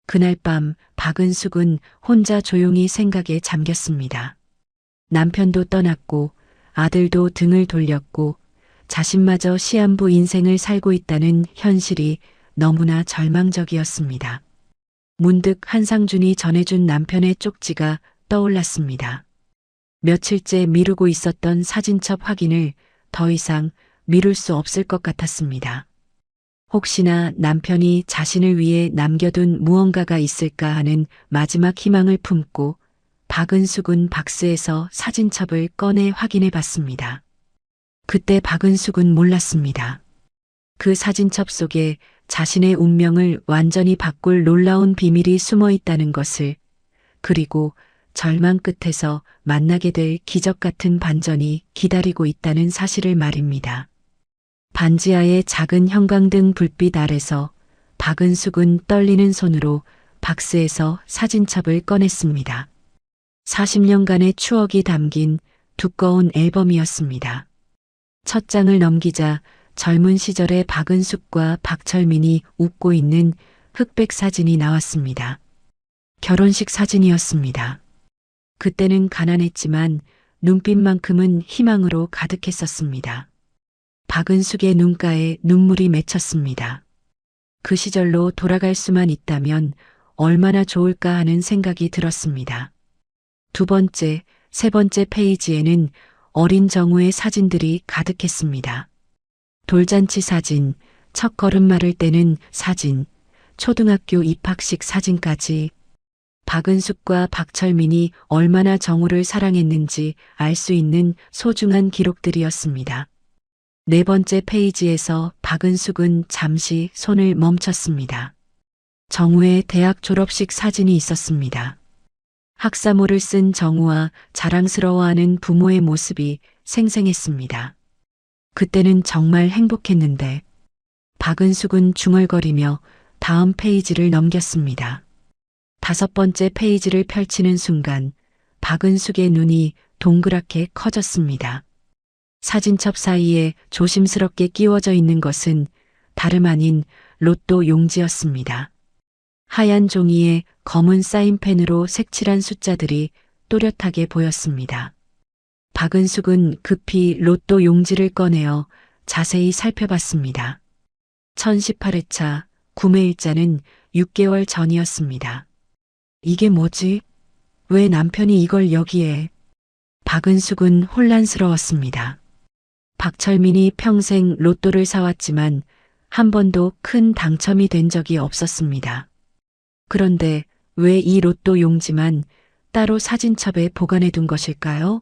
그날 밤 박은숙은 혼자 조용히 생각에 잠겼습니다. 남편도 떠났고 아들도 등을 돌렸고 자신마저 시한부 인생을 살고 있다는 현실이 너무나 절망적이었습니다. 문득 한상준이 전해준 남편의 쪽지가 떠올랐습니다. 며칠째 미루고 있었던 사진첩 확인을 더 이상 미룰 수 없을 것 같았습니다. 혹시나 남편이 자신을 위해 남겨둔 무언가가 있을까 하는 마지막 희망을 품고 박은숙은 박스에서 사진첩을 꺼내 확인해 봤습니다. 그때 박은숙은 몰랐습니다. 그 사진첩 속에 자신의 운명을 완전히 바꿀 놀라운 비밀이 숨어 있다는 것을, 그리고 절망 끝에서 만나게 될 기적 같은 반전이 기다리고 있다는 사실을 말입니다. 반지하의 작은 형광등 불빛 아래서 박은숙은 떨리는 손으로 박스에서 사진첩을 꺼냈습니다. 40년간의 추억이 담긴 두꺼운 앨범이었습니다. 첫 장을 넘기자 젊은 시절의 박은숙과 박철민이 웃고 있는 흑백 사진이 나왔습니다. 결혼식 사진이었습니다. 그때는 가난했지만 눈빛만큼은 희망으로 가득했었습니다. 박은숙의 눈가에 눈물이 맺혔습니다. 그 시절로 돌아갈 수만 있다면 얼마나 좋을까 하는 생각이 들었습니다. 두 번째, 세 번째 페이지에는 어린 정우의 사진들이 가득했습니다. 돌잔치 사진, 첫 걸음마를 떼는 사진, 초등학교 입학식 사진까지 박은숙과 박철민이 얼마나 정우를 사랑했는지 알 수 있는 소중한 기록들이었습니다. 네 번째 페이지에서 박은숙은 잠시 손을 멈췄습니다. 정우의 대학 졸업식 사진이 있었습니다. 학사모를 쓴 정우와 자랑스러워하는 부모의 모습이 생생했습니다. 그때는 정말 행복했는데 박은숙은 중얼거리며 다음 페이지를 넘겼습니다. 다섯 번째 페이지를 펼치는 순간 박은숙의 눈이 동그랗게 커졌습니다. 사진첩 사이에 조심스럽게 끼워져 있는 것은 다름 아닌 로또 용지였습니다. 하얀 종이에 검은 사인펜으로 색칠한 숫자들이 또렷하게 보였습니다. 박은숙은 급히 로또 용지를 꺼내어 자세히 살펴봤습니다. 1018회차 구매일자는 6개월 전이었습니다. 이게 뭐지? 왜 남편이 이걸 여기에? 박은숙은 혼란스러웠습니다. 박철민이 평생 로또를 사왔지만 한 번도 큰 당첨이 된 적이 없었습니다. 그런데 왜 이 로또 용지만 따로 사진첩에 보관해 둔 것일까요?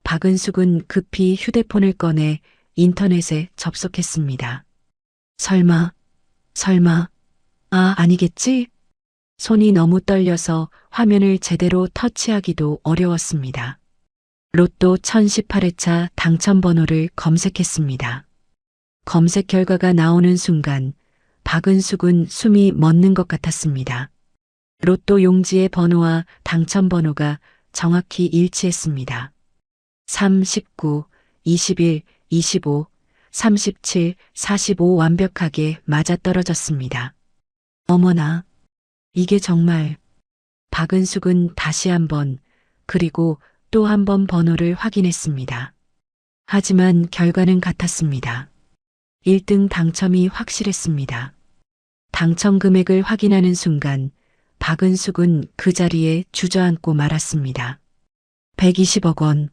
박은숙은 급히 휴대폰을 꺼내 인터넷에 접속했습니다. 설마, 아니겠지? 손이 너무 떨려서 화면을 제대로 터치하기도 어려웠습니다. 로또 1018회차 당첨번호를 검색했습니다. 검색 결과가 나오는 순간 박은숙은 숨이 멎는 것 같았습니다. 로또 용지의 번호와 당첨번호가 정확히 일치했습니다. 3, 19, 21, 25, 37, 45 완벽하게 맞아떨어졌습니다. 어머나, 이게 정말. 박은숙은 다시 한번 그리고 또 한 번 번호를 확인했습니다. 하지만 결과는 같았습니다. 1등 당첨이 확실했습니다. 당첨 금액을 확인하는 순간 박은숙은 그 자리에 주저앉고 말았습니다. 120억 원.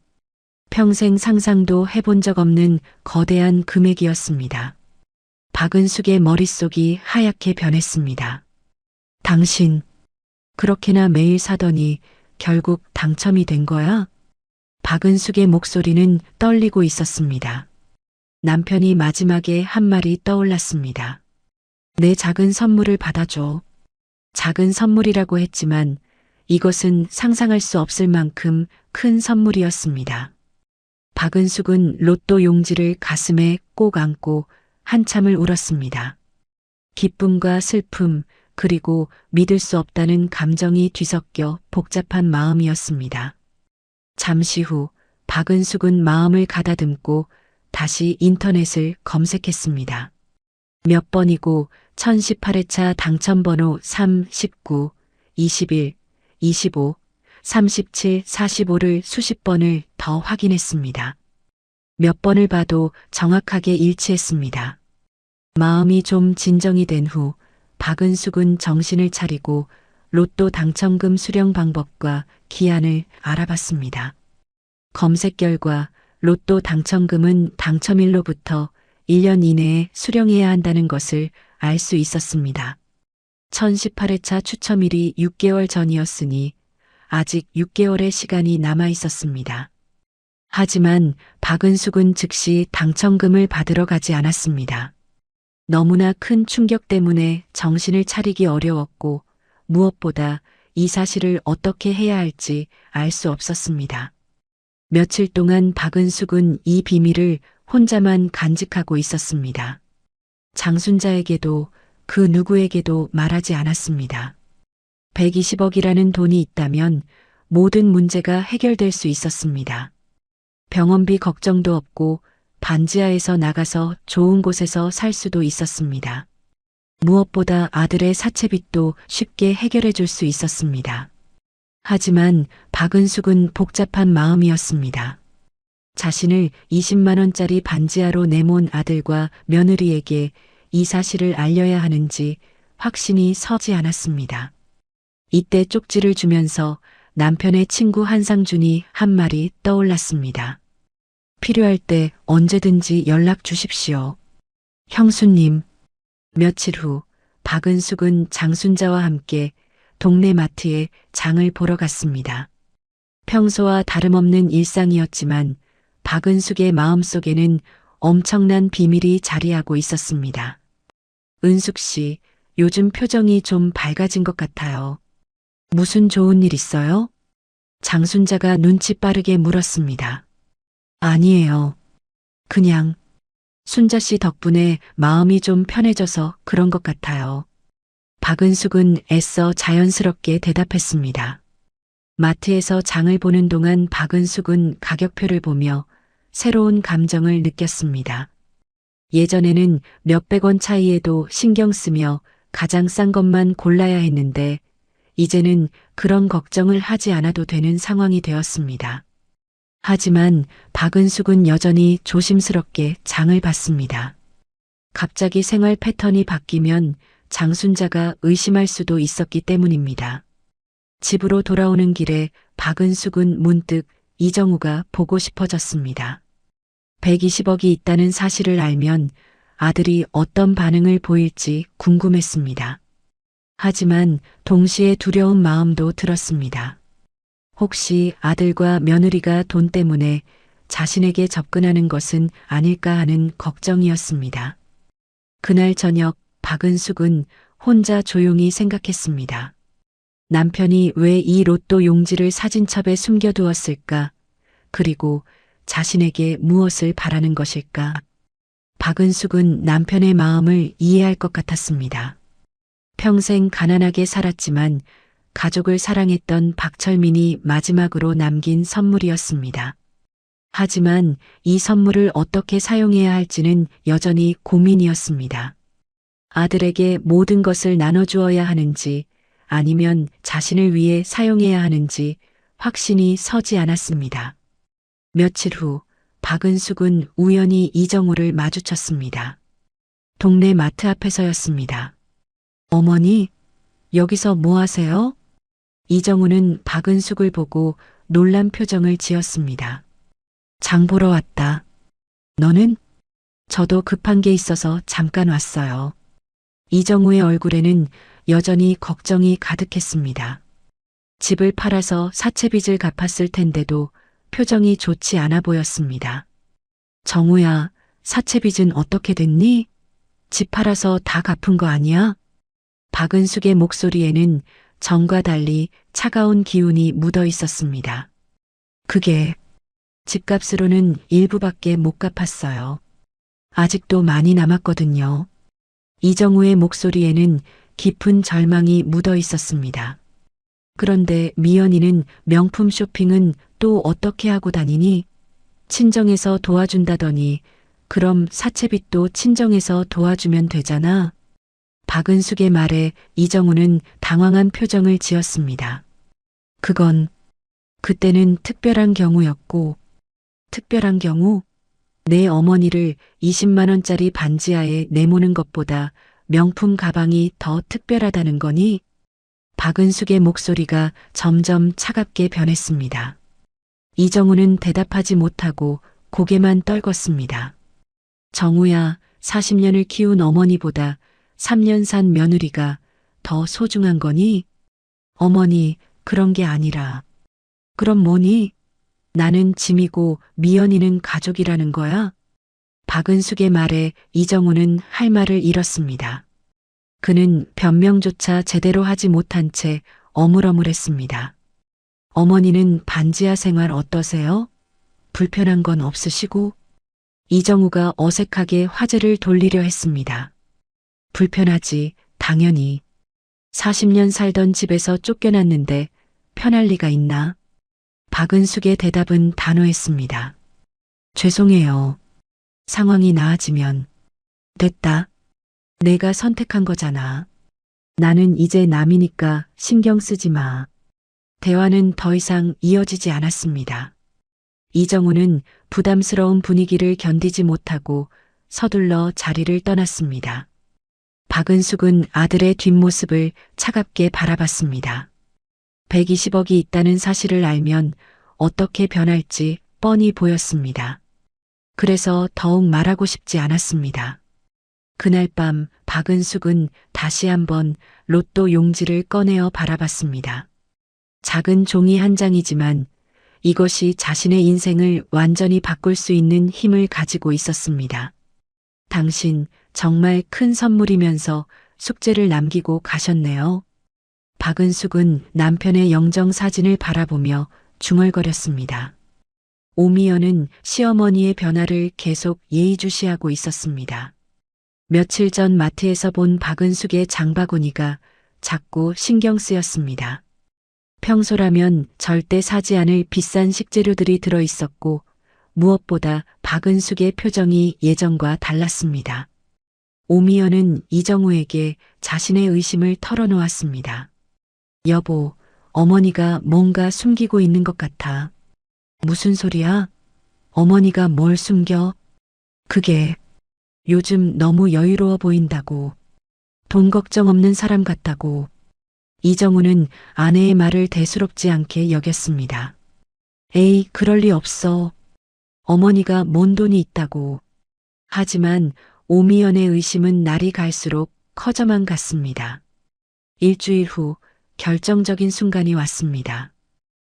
평생 상상도 해본 적 없는 거대한 금액이었습니다. 박은숙의 머릿속이 하얗게 변했습니다. 당신, 그렇게나 매일 사더니 결국 당첨이 된 거야? 박은숙의 목소리는 떨리고 있었습니다. 남편이 마지막에 한 말이 떠올랐습니다. 내 작은 선물을 받아줘. 작은 선물이라고 했지만 이것은 상상할 수 없을 만큼 큰 선물이었습니다. 박은숙은 로또 용지를 가슴에 꼭 안고 한참을 울었습니다. 기쁨과 슬픔, 그리고 믿을 수 없다는 감정이 뒤섞여 복잡한 마음이었습니다. 잠시 후 박은숙은 마음을 가다듬고 다시 인터넷을 검색했습니다. 몇 번이고 1018회차 당첨번호 3, 19, 21, 25, 37, 45를 수십 번을 더 확인했습니다. 몇 번을 봐도 정확하게 일치했습니다. 마음이 좀 진정이 된 후 박은숙은 정신을 차리고 로또 당첨금 수령 방법과 기한을 알아봤습니다. 검색 결과 로또 당첨금은 당첨일로부터 1년 이내에 수령해야 한다는 것을 알 수 있었습니다. 1018회차 추첨일이 6개월 전이었으니 아직 6개월의 시간이 남아 있었습니다. 하지만 박은숙은 즉시 당첨금을 받으러 가지 않았습니다. 너무나 큰 충격 때문에 정신을 차리기 어려웠고 무엇보다 이 사실을 어떻게 해야 할지 알 수 없었습니다. 며칠 동안 박은숙은 이 비밀을 혼자만 간직하고 있었습니다. 장순자에게도 그 누구에게도 말하지 않았습니다. 120억이라는 돈이 있다면 모든 문제가 해결될 수 있었습니다. 병원비 걱정도 없고 반지하에서 나가서 좋은 곳에서 살 수도 있었습니다. 무엇보다 아들의 사채빚도 쉽게 해결해 줄 수 있었습니다. 하지만 박은숙은 복잡한 마음이었습니다. 자신을 20만 원짜리 반지하로 내몬 아들과 며느리에게 이 사실을 알려야 하는지 확신이 서지 않았습니다. 이때 쪽지를 주면서 남편의 친구 한상준이 한 말이 떠올랐습니다. 필요할 때 언제든지 연락 주십시오. 형수님. 며칠 후 박은숙은 장순자와 함께 동네 마트에 장을 보러 갔습니다. 평소와 다름없는 일상이었지만 박은숙의 마음속에는 엄청난 비밀이 자리하고 있었습니다. 은숙 씨, 요즘 표정이 좀 밝아진 것 같아요. 무슨 좋은 일 있어요? 장순자가 눈치 빠르게 물었습니다. 아니에요. 그냥 순자 씨 덕분에 마음이 좀 편해져서 그런 것 같아요. 박은숙은 애써 자연스럽게 대답했습니다. 마트에서 장을 보는 동안 박은숙은 가격표를 보며 새로운 감정을 느꼈습니다. 예전에는 몇백 원 차이에도 신경 쓰며 가장 싼 것만 골라야 했는데 이제는 그런 걱정을 하지 않아도 되는 상황이 되었습니다. 하지만 박은숙은 여전히 조심스럽게 장을 봤습니다. 갑자기 생활 패턴이 바뀌면 장순자가 의심할 수도 있었기 때문입니다. 집으로 돌아오는 길에 박은숙은 문득 이정우가 보고 싶어졌습니다. 120억이 있다는 사실을 알면 아들이 어떤 반응을 보일지 궁금했습니다. 하지만 동시에 두려운 마음도 들었습니다. 혹시 아들과 며느리가 돈 때문에 자신에게 접근하는 것은 아닐까 하는 걱정이었습니다. 그날 저녁 박은숙은 혼자 조용히 생각했습니다. 남편이 왜 이 로또 용지를 사진첩에 숨겨두었을까? 그리고 자신에게 무엇을 바라는 것일까? 박은숙은 남편의 마음을 이해할 것 같았습니다. 평생 가난하게 살았지만 가족을 사랑했던 박철민이 마지막으로 남긴 선물이었습니다. 하지만 이 선물을 어떻게 사용해야 할지는 여전히 고민이었습니다. 아들에게 모든 것을 나눠주어야 하는지 아니면 자신을 위해 사용해야 하는지 확신이 서지 않았습니다. 며칠 후 박은숙은 우연히 이정우를 마주쳤습니다. 동네 마트 앞에서였습니다. 어머니, 여기서 뭐 하세요? 이정우는 박은숙을 보고 놀란 표정을 지었습니다. 장 보러 왔다. 너는? 저도 급한 게 있어서 잠깐 왔어요. 이정우의 얼굴에는 여전히 걱정이 가득했습니다. 집을 팔아서 사채빚을 갚았을 텐데도 표정이 좋지 않아 보였습니다. 정우야, 사채빚은 어떻게 됐니? 집 팔아서 다 갚은 거 아니야? 박은숙의 목소리에는 전과 달리 차가운 기운이 묻어 있었습니다. 그게 집값으로는 일부밖에 못 갚았어요. 아직도 많이 남았거든요. 이정우의 목소리에는 깊은 절망이 묻어 있었습니다. 그런데 미연이는 명품 쇼핑은 또 어떻게 하고 다니니? 친정에서 도와준다더니 그럼 사채빚도 친정에서 도와주면 되잖아. 박은숙의 말에 이정우는 당황한 표정을 지었습니다. 그건 그때는 특별한 경우였고, 특별한 경우? 내 어머니를 20만 원짜리 반지하에 내모는 것보다 명품 가방이 더 특별하다는 거니? 박은숙의 목소리가 점점 차갑게 변했습니다. 이정우는 대답하지 못하고 고개만 떨궜습니다. 정우야, 40년을 키운 어머니보다 3년 산 며느리가 더 소중한 거니? 어머니, 그런 게 아니라. 그럼 뭐니? 나는 짐이고 미연이는 가족이라는 거야? 박은숙의 말에 이정우는 할 말을 잃었습니다. 그는 변명조차 제대로 하지 못한 채 어물어물했습니다. 어머니는 반지하 생활 어떠세요? 불편한 건 없으시고? 이정우가 어색하게 화제를 돌리려 했습니다. 불편하지, 당연히. 40년 살던 집에서 쫓겨났는데 편할 리가 있나? 박은숙의 대답은 단호했습니다. 죄송해요. 상황이 나아지면. 됐다. 내가 선택한 거잖아. 나는 이제 남이니까 신경 쓰지 마. 대화는 더 이상 이어지지 않았습니다. 이정우는 부담스러운 분위기를 견디지 못하고 서둘러 자리를 떠났습니다. 박은숙은 아들의 뒷모습을 차갑게 바라봤습니다. 120억이 있다는 사실을 알면 어떻게 변할지 뻔히 보였습니다. 그래서 더욱 말하고 싶지 않았습니다. 그날 밤 박은숙은 다시 한번 로또 용지를 꺼내어 바라봤습니다. 작은 종이 한 장이지만 이것이 자신의 인생을 완전히 바꿀 수 있는 힘을 가지고 있었습니다. 당신 정말 큰 선물이면서 숙제를 남기고 가셨네요. 박은숙은 남편의 영정 사진을 바라보며 중얼거렸습니다. 오미연은 시어머니의 변화를 계속 예의주시하고 있었습니다. 며칠 전 마트에서 본 박은숙의 장바구니가 자꾸 신경 쓰였습니다. 평소라면 절대 사지 않을 비싼 식재료들이 들어 있었고 무엇보다 박은숙의 표정이 예전과 달랐습니다. 오미연은 이정우에게 자신의 의심을 털어놓았습니다. 여보, 어머니가 뭔가 숨기고 있는 것 같아. 무슨 소리야? 어머니가 뭘 숨겨? 그게 요즘 너무 여유로워 보인다고. 돈 걱정 없는 사람 같다고. 이정우는 아내의 말을 대수롭지 않게 여겼습니다. 에이, 그럴 리 없어. 어머니가 뭔 돈이 있다고. 하지만 오미연의 의심은 날이 갈수록 커져만 갔습니다. 일주일 후 결정적인 순간이 왔습니다.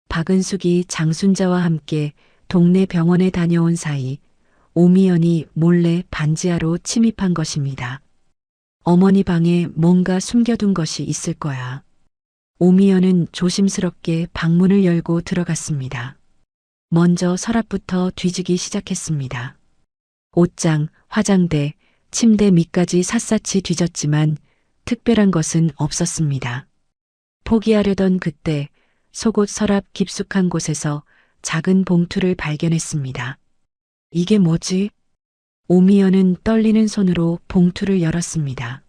박은숙이 장순자와 함께 동네 병원에 다녀온 사이 오미연이 몰래 반지하로 침입한 것입니다. 어머니 방에 뭔가 숨겨둔 것이 있을 거야. 오미연은 조심스럽게 방문을 열고 들어갔습니다. 먼저 서랍부터 뒤지기 시작했습니다. 옷장, 화장대, 침대 밑까지 샅샅이 뒤졌지만 특별한 것은 없었습니다. 포기하려던 그때 속옷 서랍 깊숙한 곳에서 작은 봉투를 발견했습니다. 이게 뭐지? 오미연은 떨리는 손으로 봉투를 열었습니다.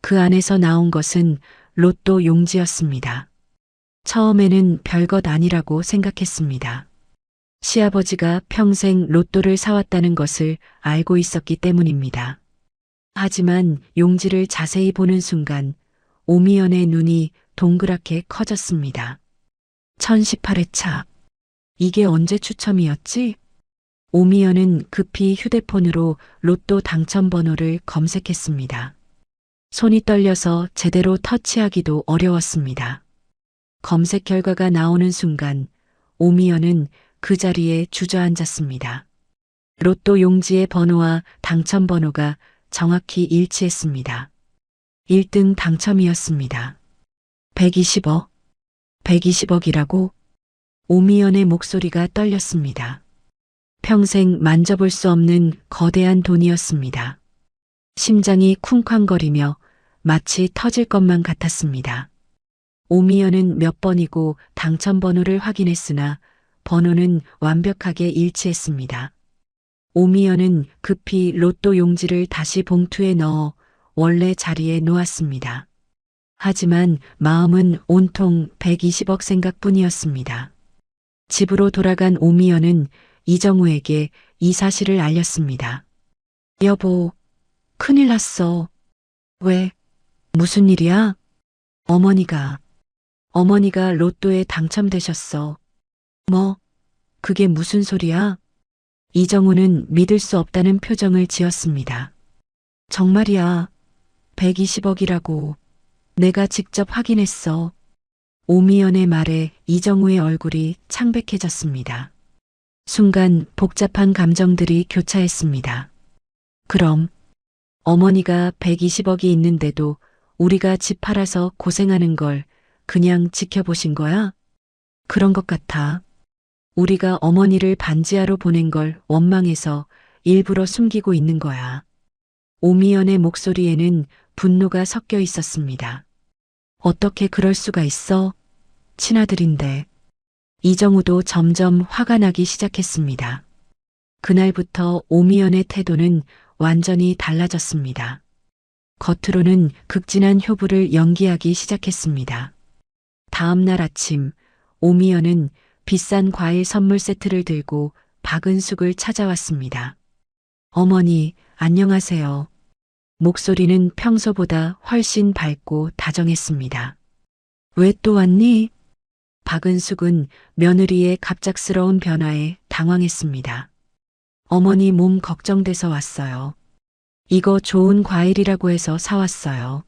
그 안에서 나온 것은 로또 용지였습니다. 처음에는 별것 아니라고 생각했습니다. 시아버지가 평생 로또를 사왔다는 것을 알고 있었기 때문입니다. 하지만 용지를 자세히 보는 순간 오미연의 눈이 동그랗게 커졌습니다. 1018회차. 이게 언제 추첨이었지? 오미연은 급히 휴대폰으로 로또 당첨 번호를 검색했습니다. 손이 떨려서 제대로 터치하기도 어려웠습니다. 검색 결과가 나오는 순간 오미연은 그 자리에 주저앉았습니다. 로또 용지의 번호와 당첨 번호가 정확히 일치했습니다. 1등 당첨이었습니다. 120억. 120억이라고? 오미연의 목소리가 떨렸습니다. 평생 만져볼 수 없는 거대한 돈이었습니다. 심장이 쿵쾅거리며 마치 터질 것만 같았습니다. 오미연은 몇 번이고 당첨번호를 확인했으나 번호는 완벽하게 일치했습니다. 오미연은 급히 로또 용지를 다시 봉투에 넣어 원래 자리에 놓았습니다. 하지만 마음은 온통 120억 생각뿐이었습니다. 집으로 돌아간 오미연은 이정우에게 이 사실을 알렸습니다. 여보, 큰일 났어. 왜? 무슨 일이야? 어머니가 로또에 당첨되셨어. 뭐? 그게 무슨 소리야? 이정우는 믿을 수 없다는 표정을 지었습니다. 정말이야. 120억이라고. 내가 직접 확인했어. 오미연의 말에 이정우의 얼굴이 창백해졌습니다. 순간 복잡한 감정들이 교차했습니다. 그럼 어머니가 120억이 있는데도 우리가 집 팔아서 고생하는 걸 그냥 지켜보신 거야? 그런 것 같아. 우리가 어머니를 반지하러 보낸 걸 원망해서 일부러 숨기고 있는 거야. 오미연의 목소리에는 분노가 섞여 있었습니다. 어떻게 그럴 수가 있어? 친아들인데. 이정우도 점점 화가 나기 시작했습니다. 그날부터 오미연의 태도는 완전히 달라졌습니다. 겉으로는 극진한 효부를 연기하기 시작했습니다. 다음 날 아침, 오미연은 비싼 과일 선물 세트를 들고 박은숙을 찾아왔습니다. 어머니, 안녕하세요. 목소리는 평소보다 훨씬 밝고 다정했습니다. 왜 또 왔니? 박은숙은 며느리의 갑작스러운 변화에 당황했습니다. 어머니 몸 걱정돼서 왔어요. 이거 좋은 과일이라고 해서 사왔어요.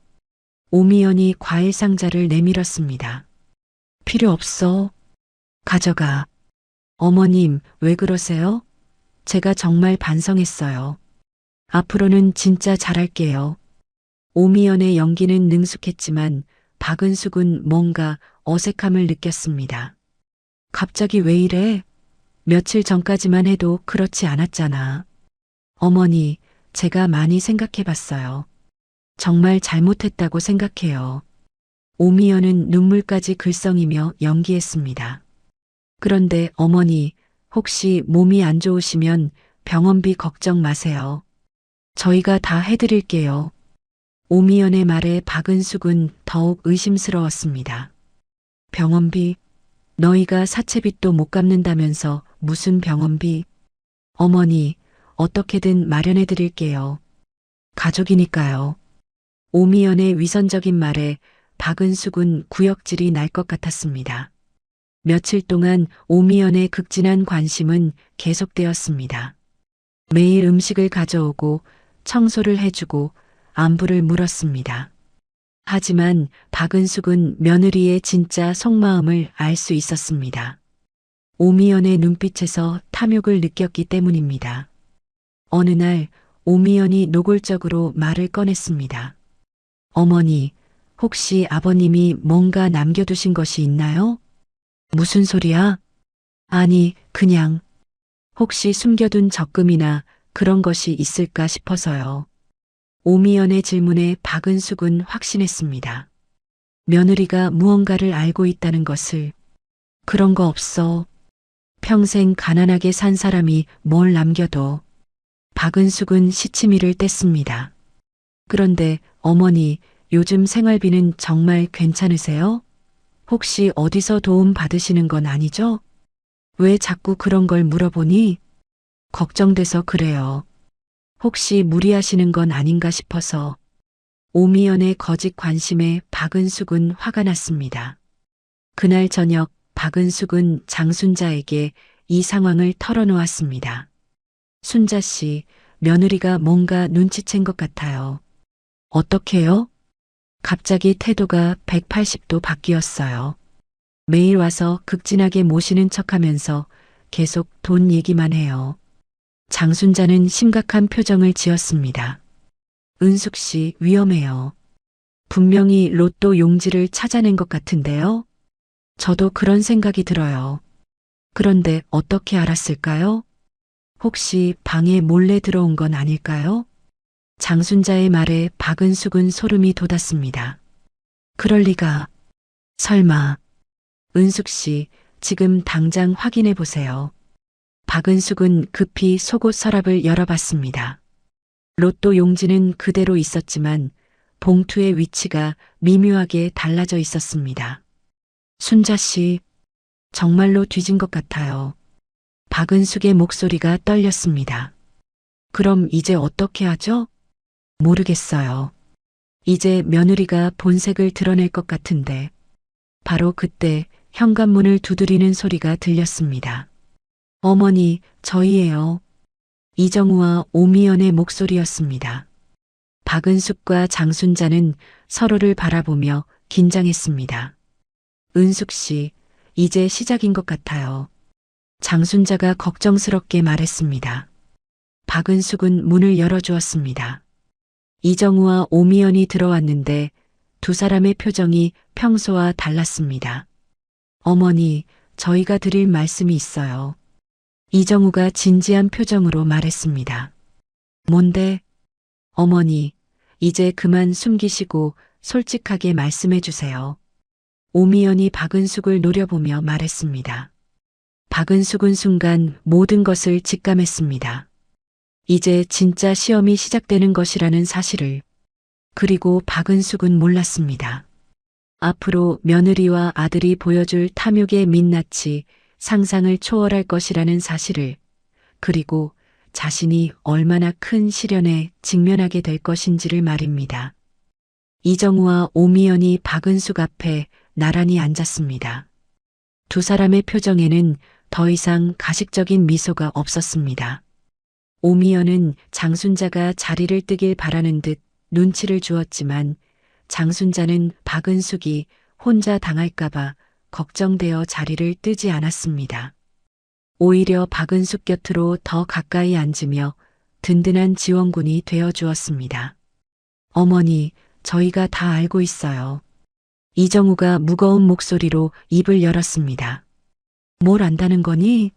오미연이 과일 상자를 내밀었습니다. 필요 없어. 가져가. 어머님, 왜 그러세요? 제가 정말 반성했어요. 앞으로는 진짜 잘할게요. 오미연의 연기는 능숙했지만 박은숙은 뭔가 어색함을 느꼈습니다. 갑자기 왜 이래? 며칠 전까지만 해도 그렇지 않았잖아. 어머니, 제가 많이 생각해 봤어요. 정말 잘못했다고 생각해요. 오미연은 눈물까지 글썽이며 연기했습니다. 그런데 어머니, 혹시 몸이 안 좋으시면 병원비 걱정 마세요. 저희가 다 해드릴게요. 오미연의 말에 박은숙은 더욱 의심스러웠습니다. 병원비? 너희가 사채빚도 못 갚는다면서 무슨 병원비? 어머니, 어떻게든 마련해 드릴게요. 가족이니까요. 오미연의 위선적인 말에 박은숙은 구역질이 날 것 같았습니다. 며칠 동안 오미연의 극진한 관심은 계속되었습니다. 매일 음식을 가져오고 청소를 해주고 안부를 물었습니다. 하지만 박은숙은 며느리의 진짜 속마음을 알 수 있었습니다. 오미연의 눈빛에서 탐욕을 느꼈기 때문입니다. 어느 날 오미연이 노골적으로 말을 꺼냈습니다. 어머니, 혹시 아버님이 뭔가 남겨두신 것이 있나요? 무슨 소리야? 아니, 그냥 혹시 숨겨둔 적금이나 그런 것이 있을까 싶어서요. 오미연의 질문에 박은숙은 확신했습니다. 며느리가 무언가를 알고 있다는 것을. 그런 거 없어. 평생 가난하게 산 사람이 뭘 남겨둬. 박은숙은 시치미를 뗐습니다. 그런데 어머니, 요즘 생활비는 정말 괜찮으세요? 혹시 어디서 도움 받으시는 건 아니죠? 왜 자꾸 그런 걸 물어보니? 걱정돼서 그래요. 혹시 무리하시는 건 아닌가 싶어서. 오미연의 거짓 관심에 박은숙은 화가 났습니다. 그날 저녁 박은숙은 장순자에게 이 상황을 털어놓았습니다. 순자 씨, 며느리가 뭔가 눈치챈 것 같아요. 어떻게요? 갑자기 태도가 180도 바뀌었어요. 매일 와서 극진하게 모시는 척하면서 계속 돈 얘기만 해요. 장순자는 심각한 표정을 지었습니다. 은숙 씨, 위험해요. 분명히 로또 용지를 찾아낸 것 같은데요? 저도 그런 생각이 들어요. 그런데 어떻게 알았을까요? 혹시 방에 몰래 들어온 건 아닐까요? 장순자의 말에 박은숙은 소름이 돋았습니다. 그럴 리가. 설마. 은숙 씨, 지금 당장 확인해 보세요. 박은숙은 급히 속옷 서랍을 열어봤습니다. 로또 용지는 그대로 있었지만 봉투의 위치가 미묘하게 달라져 있었습니다. 순자 씨, 정말로 뒤진 것 같아요. 박은숙의 목소리가 떨렸습니다. 그럼 이제 어떻게 하죠? 모르겠어요. 이제 며느리가 본색을 드러낼 것 같은데. 바로 그때 현관문을 두드리는 소리가 들렸습니다. 어머니, 저희예요. 이정우와 오미연의 목소리였습니다. 박은숙과 장순자는 서로를 바라보며 긴장했습니다. 은숙 씨, 이제 시작인 것 같아요. 장순자가 걱정스럽게 말했습니다. 박은숙은 문을 열어주었습니다. 이정우와 오미연이 들어왔는데 두 사람의 표정이 평소와 달랐습니다. 어머니, 저희가 드릴 말씀이 있어요. 이정우가 진지한 표정으로 말했습니다. 뭔데? 어머니, 이제 그만 숨기시고 솔직하게 말씀해 주세요. 오미연이 박은숙을 노려보며 말했습니다. 박은숙은 순간 모든 것을 직감했습니다. 이제 진짜 시험이 시작되는 것이라는 사실을. 그리고 박은숙은 몰랐습니다. 앞으로 며느리와 아들이 보여줄 탐욕의 민낯이 상상을 초월할 것이라는 사실을. 그리고 자신이 얼마나 큰 시련에 직면하게 될 것인지를 말입니다. 이정우와 오미연이 박은숙 앞에 나란히 앉았습니다. 두 사람의 표정에는 더 이상 가식적인 미소가 없었습니다. 오미연은 장순자가 자리를 뜨길 바라는 듯 눈치를 주었지만 장순자는 박은숙이 혼자 당할까봐 걱정되어 자리를 뜨지 않았습니다. 오히려 박은숙 곁으로 더 가까이 앉으며 든든한 지원군이 되어 주었습니다. 어머니, 저희가 다 알고 있어요. 이정우가 무거운 목소리로 입을 열었습니다. 뭘 안다는 거니?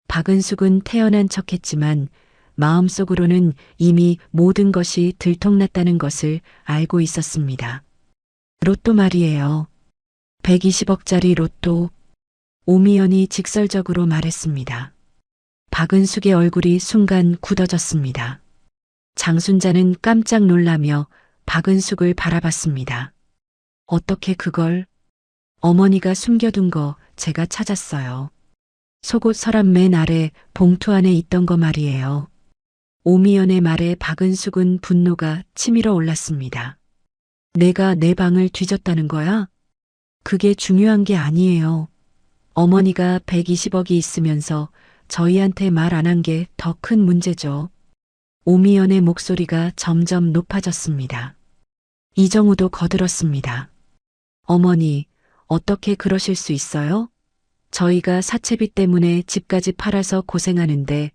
박은숙은 태연한 척했지만 마음속으로는 이미 모든 것이 들통났다는 것을 알고 있었습니다. 로또 말이에요. 120억짜리 로또. 오미연이 직설적으로 말했습니다. 박은숙의 얼굴이 순간 굳어졌습니다. 장순자는 깜짝 놀라며 박은숙을 바라봤습니다. 어떻게 그걸? 어머니가 숨겨둔 거 제가 찾았어요. 속옷 서랍 맨 아래 봉투 안에 있던 거 말이에요. 오미연의 말에 박은숙은 분노가 치밀어 올랐습니다. 내가 내 방을 뒤졌다는 거야? 그게 중요한 게 아니에요. 어머니가 120억이 있으면서 저희한테 말 안 한 게 더 큰 문제죠. 오미연의 목소리가 점점 높아졌습니다. 이정우도 거들었습니다. 어머니, 어떻게 그러실 수 있어요? 저희가 사채비 때문에 집까지 팔아서 고생하는데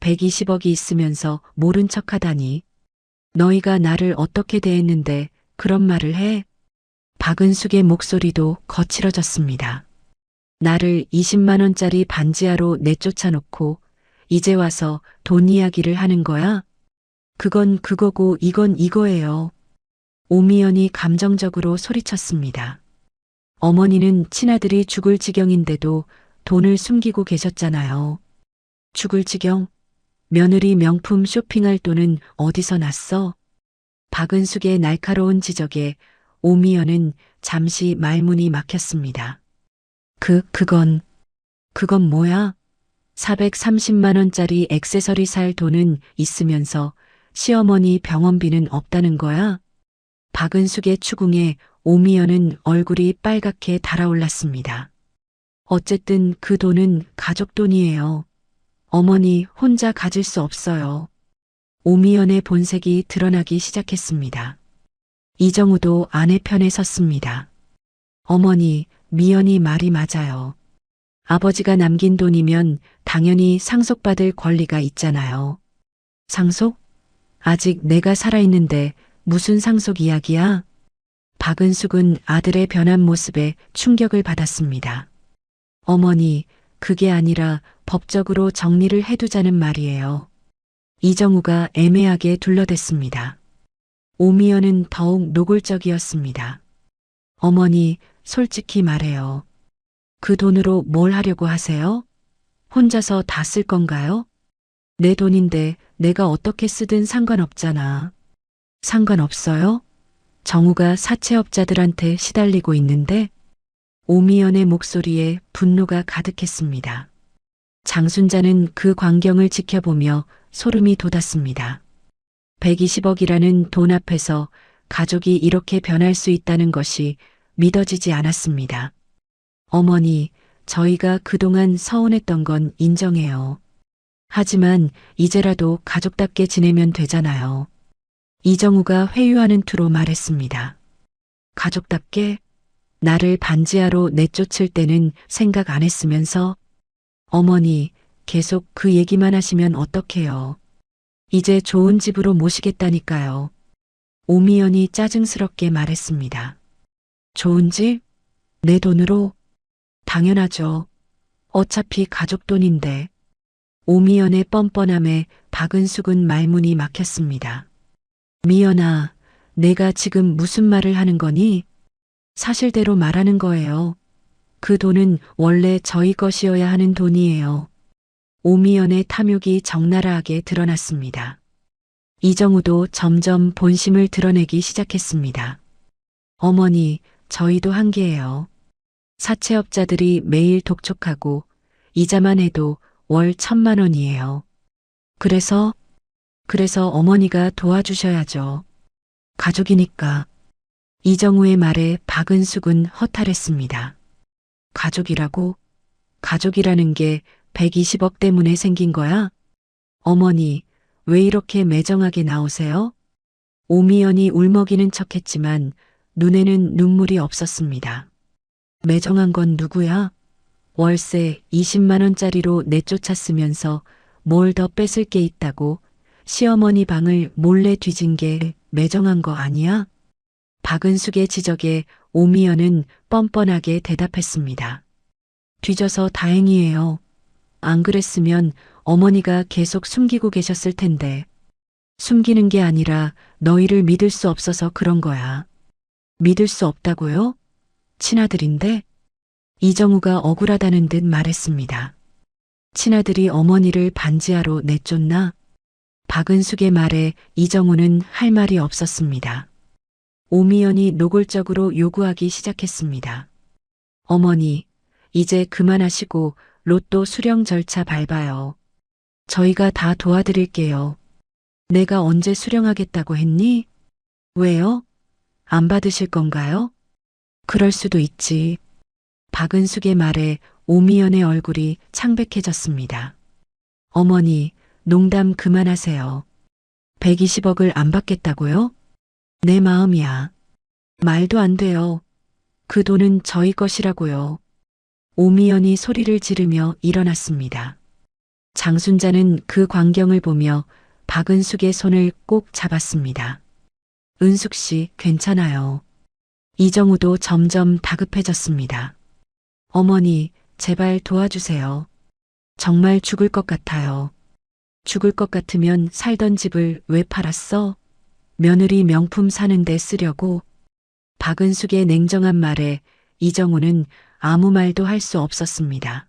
120억이 있으면서 모른 척하다니. 너희가 나를 어떻게 대했는데 그런 말을 해? 박은숙의 목소리도 거칠어졌습니다. 나를 20만 원짜리 반지하로 내쫓아놓고 이제 와서 돈 이야기를 하는 거야? 그건 그거고 이건 이거예요. 오미연이 감정적으로 소리쳤습니다. 어머니는 친아들이 죽을 지경인데도 돈을 숨기고 계셨잖아요. 죽을 지경? 며느리 명품 쇼핑할 돈은 어디서 났어? 박은숙의 날카로운 지적에 오미연은 잠시 말문이 막혔습니다. 그건 뭐야? 430만 원짜리 액세서리 살 돈은 있으면서 시어머니 병원비는 없다는 거야? 박은숙의 추궁에 오미연은 얼굴이 빨갛게 달아올랐습니다. 어쨌든 그 돈은 가족 돈이에요. 어머니 혼자 가질 수 없어요. 오미연의 본색이 드러나기 시작했습니다. 이정우도 아내 편에 섰습니다. 어머니, 미연이 말이 맞아요. 아버지가 남긴 돈이면 당연히 상속받을 권리가 있잖아요. 상속? 아직 내가 살아있는데 무슨 상속 이야기야? 박은숙은 아들의 변한 모습에 충격을 받았습니다. 어머니, 그게 아니라 법적으로 정리를 해두자는 말이에요. 이정우가 애매하게 둘러댔습니다. 오미연은 더욱 노골적이었습니다. 어머니, 솔직히 말해요. 그 돈으로 뭘 하려고 하세요? 혼자서 다 쓸 건가요? 내 돈인데 내가 어떻게 쓰든 상관없잖아. 상관없어요? 정우가 사채업자들한테 시달리고 있는데? 오미연의 목소리에 분노가 가득했습니다. 장순자는 그 광경을 지켜보며 소름이 돋았습니다. 120억이라는 돈 앞에서 가족이 이렇게 변할 수 있다는 것이 믿어지지 않았습니다. 어머니, 저희가 그동안 서운했던 건 인정해요. 하지만 이제라도 가족답게 지내면 되잖아요. 이정우가 회유하는 투로 말했습니다. 가족답게? 나를 반지하로 내쫓을 때는 생각 안 했으면서? 어머니, 계속 그 얘기만 하시면 어떡해요. 이제 좋은 집으로 모시겠다니까요. 오미연이 짜증스럽게 말했습니다. 좋은 집? 내 돈으로? 당연하죠. 어차피 가족 돈인데. 오미연의 뻔뻔함에 박은숙은 말문이 막혔습니다. 미연아, 내가 지금 무슨 말을 하는 거니? 사실대로 말하는 거예요. 그 돈은 원래 저희 것이어야 하는 돈이에요. 오미연의 탐욕이 적나라하게 드러났습니다. 이정우도 점점 본심을 드러내기 시작했습니다. 어머니, 저희도 한계예요. 사채업자들이 매일 독촉하고 이자만 해도 월 1,000만 원이에요. 그래서 어머니가 도와주셔야죠. 가족이니까. 이정우의 말에 박은숙은 허탈했습니다. 가족이라고? 가족이라는 게 120억 때문에 생긴 거야? 어머니, 왜 이렇게 매정하게 나오세요? 오미연이 울먹이는 척했지만 눈에는 눈물이 없었습니다. 매정한 건 누구야? 월세 20만 원짜리로 내쫓았으면서 뭘 더 뺏을 게 있다고 시어머니 방을 몰래 뒤진 게 매정한 거 아니야? 박은숙의 지적에 오미연은 뻔뻔하게 대답했습니다. 뒤져서 다행이에요. 안 그랬으면 어머니가 계속 숨기고 계셨을 텐데. 숨기는 게 아니라 너희를 믿을 수 없어서 그런 거야. 믿을 수 없다고요? 친아들인데? 이정우가 억울하다는 듯 말했습니다. 친아들이 어머니를 반지하로 내쫓나? 박은숙의 말에 이정우는 할 말이 없었습니다. 오미연이 노골적으로 요구하기 시작했습니다. 어머니, 이제 그만하시고 로또 수령 절차 밟아요. 저희가 다 도와드릴게요. 내가 언제 수령하겠다고 했니? 왜요? 안 받으실 건가요? 그럴 수도 있지. 박은숙의 말에 오미연의 얼굴이 창백해졌습니다. 어머니, 농담 그만하세요. 120억을 안 받겠다고요? 내 마음이야. 말도 안 돼요. 그 돈은 저희 것이라고요. 오미연이 소리를 지르며 일어났습니다. 장순자는 그 광경을 보며 박은숙의 손을 꼭 잡았습니다. 은숙 씨, 괜찮아요. 이정우도 점점 다급해졌습니다. 어머니, 제발 도와주세요. 정말 죽을 것 같아요. 죽을 것 같으면 살던 집을 왜 팔았어? 며느리 명품 사는데 쓰려고. 박은숙의 냉정한 말에 이정우는 아무 말도 할 수 없었습니다.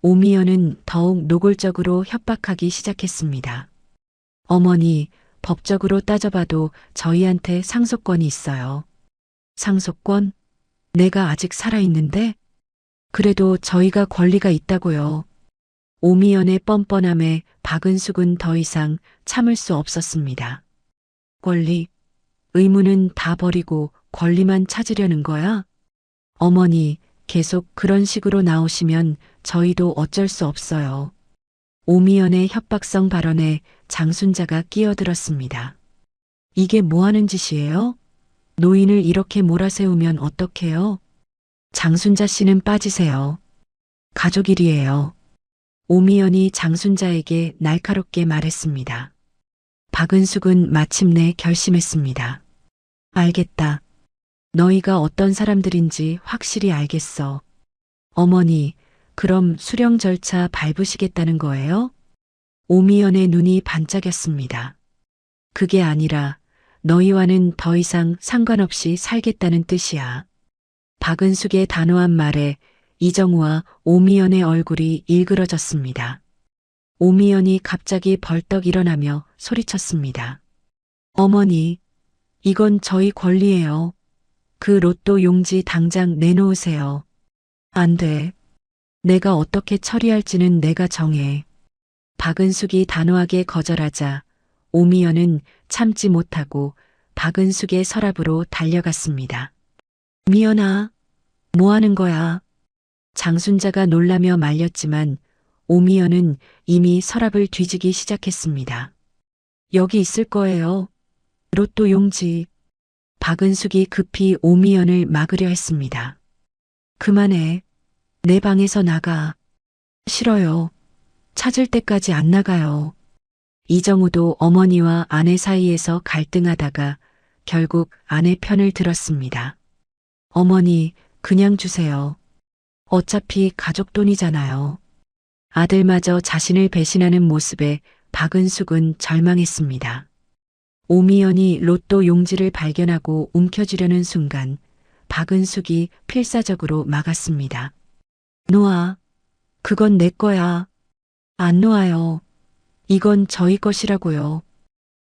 오미연은 더욱 노골적으로 협박하기 시작했습니다. 어머니, 법적으로 따져봐도 저희한테 상속권이 있어요. 상속권? 내가 아직 살아있는데? 그래도 저희가 권리가 있다고요. 오미연의 뻔뻔함에 박은숙은 더 이상 참을 수 없었습니다. 권리? 의무는 다 버리고 권리만 찾으려는 거야? 어머니, 계속 그런 식으로 나오시면 저희도 어쩔 수 없어요. 오미연의 협박성 발언에 장순자가 끼어들었습니다. 이게 뭐 하는 짓이에요? 노인을 이렇게 몰아세우면 어떡해요? 장순자 씨는 빠지세요. 가족 일이에요. 오미연이 장순자에게 날카롭게 말했습니다. 박은숙은 마침내 결심했습니다. 알겠다. 너희가 어떤 사람들인지 확실히 알겠어. 어머니, 그럼 수령 절차 밟으시겠다는 거예요? 오미연의 눈이 반짝였습니다. 그게 아니라 너희와는 더 이상 상관없이 살겠다는 뜻이야. 박은숙의 단호한 말에 이정우와 오미연의 얼굴이 일그러졌습니다. 오미연이 갑자기 벌떡 일어나며 소리쳤습니다. 어머니, 이건 저희 권리예요. 그 로또 용지 당장 내놓으세요. 안 돼. 내가 어떻게 처리할지는 내가 정해. 박은숙이 단호하게 거절하자 오미연은 참지 못하고 박은숙의 서랍으로 달려갔습니다. 미연아, 뭐 하는 거야? 장순자가 놀라며 말렸지만 오미연은 이미 서랍을 뒤지기 시작했습니다. 여기 있을 거예요. 로또 용지. 박은숙이 급히 오미연을 막으려 했습니다. 그만해. 내 방에서 나가. 싫어요. 찾을 때까지 안 나가요. 이정우도 어머니와 아내 사이에서 갈등하다가 결국 아내 편을 들었습니다. 어머니, 그냥 주세요. 어차피 가족 돈이잖아요. 아들마저 자신을 배신하는 모습에 박은숙은 절망했습니다. 오미연이 로또 용지를 발견하고 움켜쥐려는 순간 박은숙이 필사적으로 막았습니다. 놓아. 그건 내 거야. 안 놓아요. 이건 저희 것이라고요.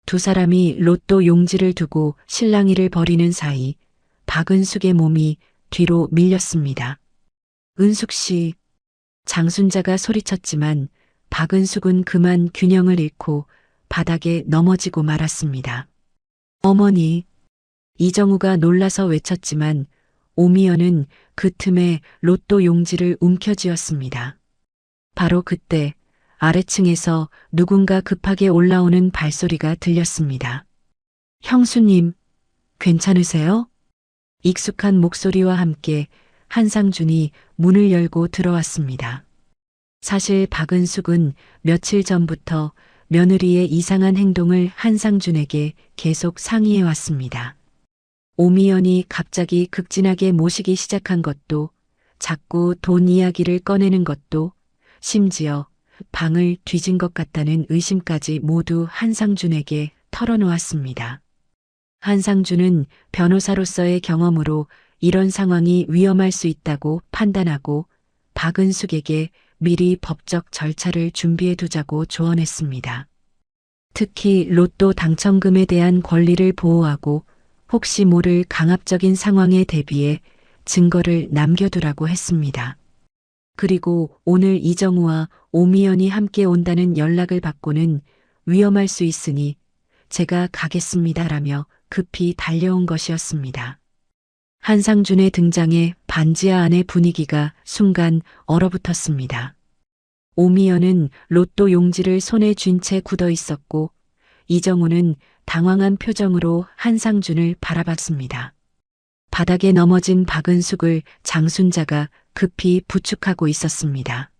두 사람이 로또 용지를 두고 실랑이를 벌이는 사이 박은숙의 몸이 뒤로 밀렸습니다. 은숙 씨. 장순자가 소리쳤지만 박은숙은 그만 균형을 잃고 바닥에 넘어지고 말았습니다. 어머니. 이정우가 놀라서 외쳤지만 오미연은 그 틈에 로또 용지를 움켜쥐었습니다. 바로 그때 아래층에서 누군가 급하게 올라오는 발소리가 들렸습니다. 형수님, 괜찮으세요? 익숙한 목소리와 함께 한상준이 문을 열고 들어왔습니다. 사실 박은숙은 며칠 전부터 며느리의 이상한 행동을 한상준에게 계속 상의해 왔습니다. 오미연이 갑자기 극진하게 모시기 시작한 것도, 자꾸 돈 이야기를 꺼내는 것도, 심지어 방을 뒤진 것 같다는 의심까지 모두 한상준에게 털어놓았습니다. 한상준은 변호사로서의 경험으로 이런 상황이 위험할 수 있다고 판단하고 박은숙에게 미리 법적 절차를 준비해 두자고 조언했습니다. 특히 로또 당첨금에 대한 권리를 보호하고 혹시 모를 강압적인 상황에 대비해 증거를 남겨두라고 했습니다. 그리고 오늘 이정우와 오미연이 함께 온다는 연락을 받고는 위험할 수 있으니 제가 가겠습니다라며 급히 달려온 것이었습니다. 한상준의 등장에 반지하 안의 분위기가 순간 얼어붙었습니다. 오미연은 로또 용지를 손에 쥔 채 굳어 있었고 이정우는 당황한 표정으로 한상준을 바라봤습니다. 바닥에 넘어진 박은숙을 장순자가 급히 부축하고 있었습니다.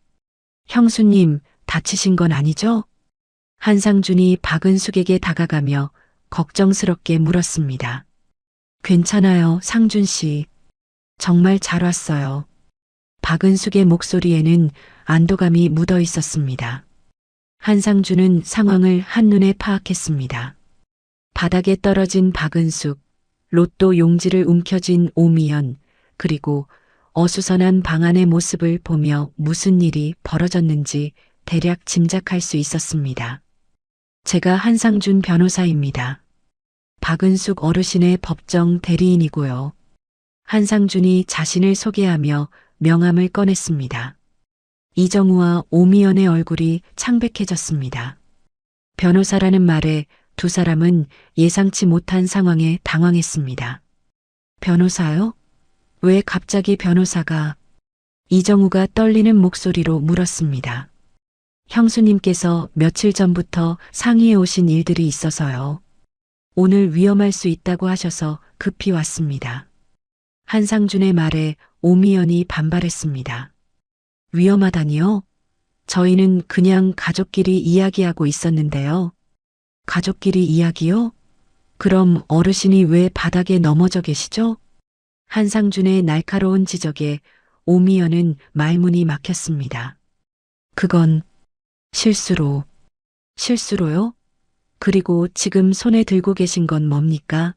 형수님, 다치신 건 아니죠? 한상준이 박은숙에게 다가가며 걱정스럽게 물었습니다. 괜찮아요, 상준 씨. 정말 잘 왔어요. 박은숙의 목소리에는 안도감이 묻어 있었습니다. 한상준은 상황을 한눈에 파악했습니다. 바닥에 떨어진 박은숙, 로또 용지를 움켜쥔 오미연, 그리고 어수선한 방 안의 모습을 보며 무슨 일이 벌어졌는지 대략 짐작할 수 있었습니다. 제가 한상준 변호사입니다. 박은숙 어르신의 법정 대리인이고요. 한상준이 자신을 소개하며 명함을 꺼냈습니다. 이정우와 오미연의 얼굴이 창백해졌습니다. 변호사라는 말에 두 사람은 예상치 못한 상황에 당황했습니다. 변호사요? 왜 갑자기 변호사가? 이정우가 떨리는 목소리로 물었습니다. 형수님께서 며칠 전부터 상의해 오신 일들이 있어서요. 오늘 위험할 수 있다고 하셔서 급히 왔습니다. 한상준의 말에 오미연이 반발했습니다. 위험하다니요? 저희는 그냥 가족끼리 이야기하고 있었는데요. 가족끼리 이야기요? 그럼 어르신이 왜 바닥에 넘어져 계시죠? 한상준의 날카로운 지적에 오미연은 말문이 막혔습니다. 그건 실수로. 실수로요? 그리고 지금 손에 들고 계신 건 뭡니까?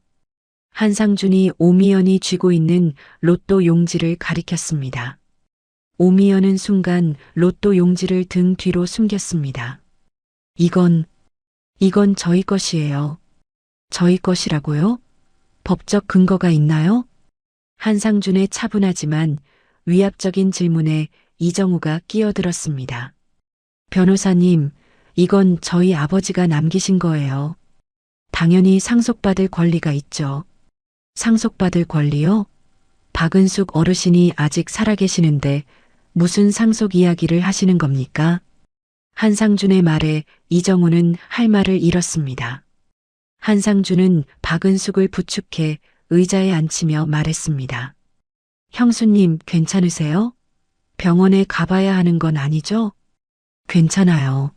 한상준이 오미연이 쥐고 있는 로또 용지를 가리켰습니다. 오미연은 순간 로또 용지를 등 뒤로 숨겼습니다. 이건 저희 것이에요. 저희 것이라고요? 법적 근거가 있나요? 한상준의 차분하지만 위압적인 질문에 이정우가 끼어들었습니다. 변호사님, 이건 저희 아버지가 남기신 거예요. 당연히 상속받을 권리가 있죠. 상속받을 권리요? 박은숙 어르신이 아직 살아계시는데 무슨 상속 이야기를 하시는 겁니까? 한상준의 말에 이정우는 할 말을 잃었습니다. 한상준은 박은숙을 부축해 의자에 앉히며 말했습니다. 형수님, 괜찮으세요? 병원에 가봐야 하는 건 아니죠? 괜찮아요.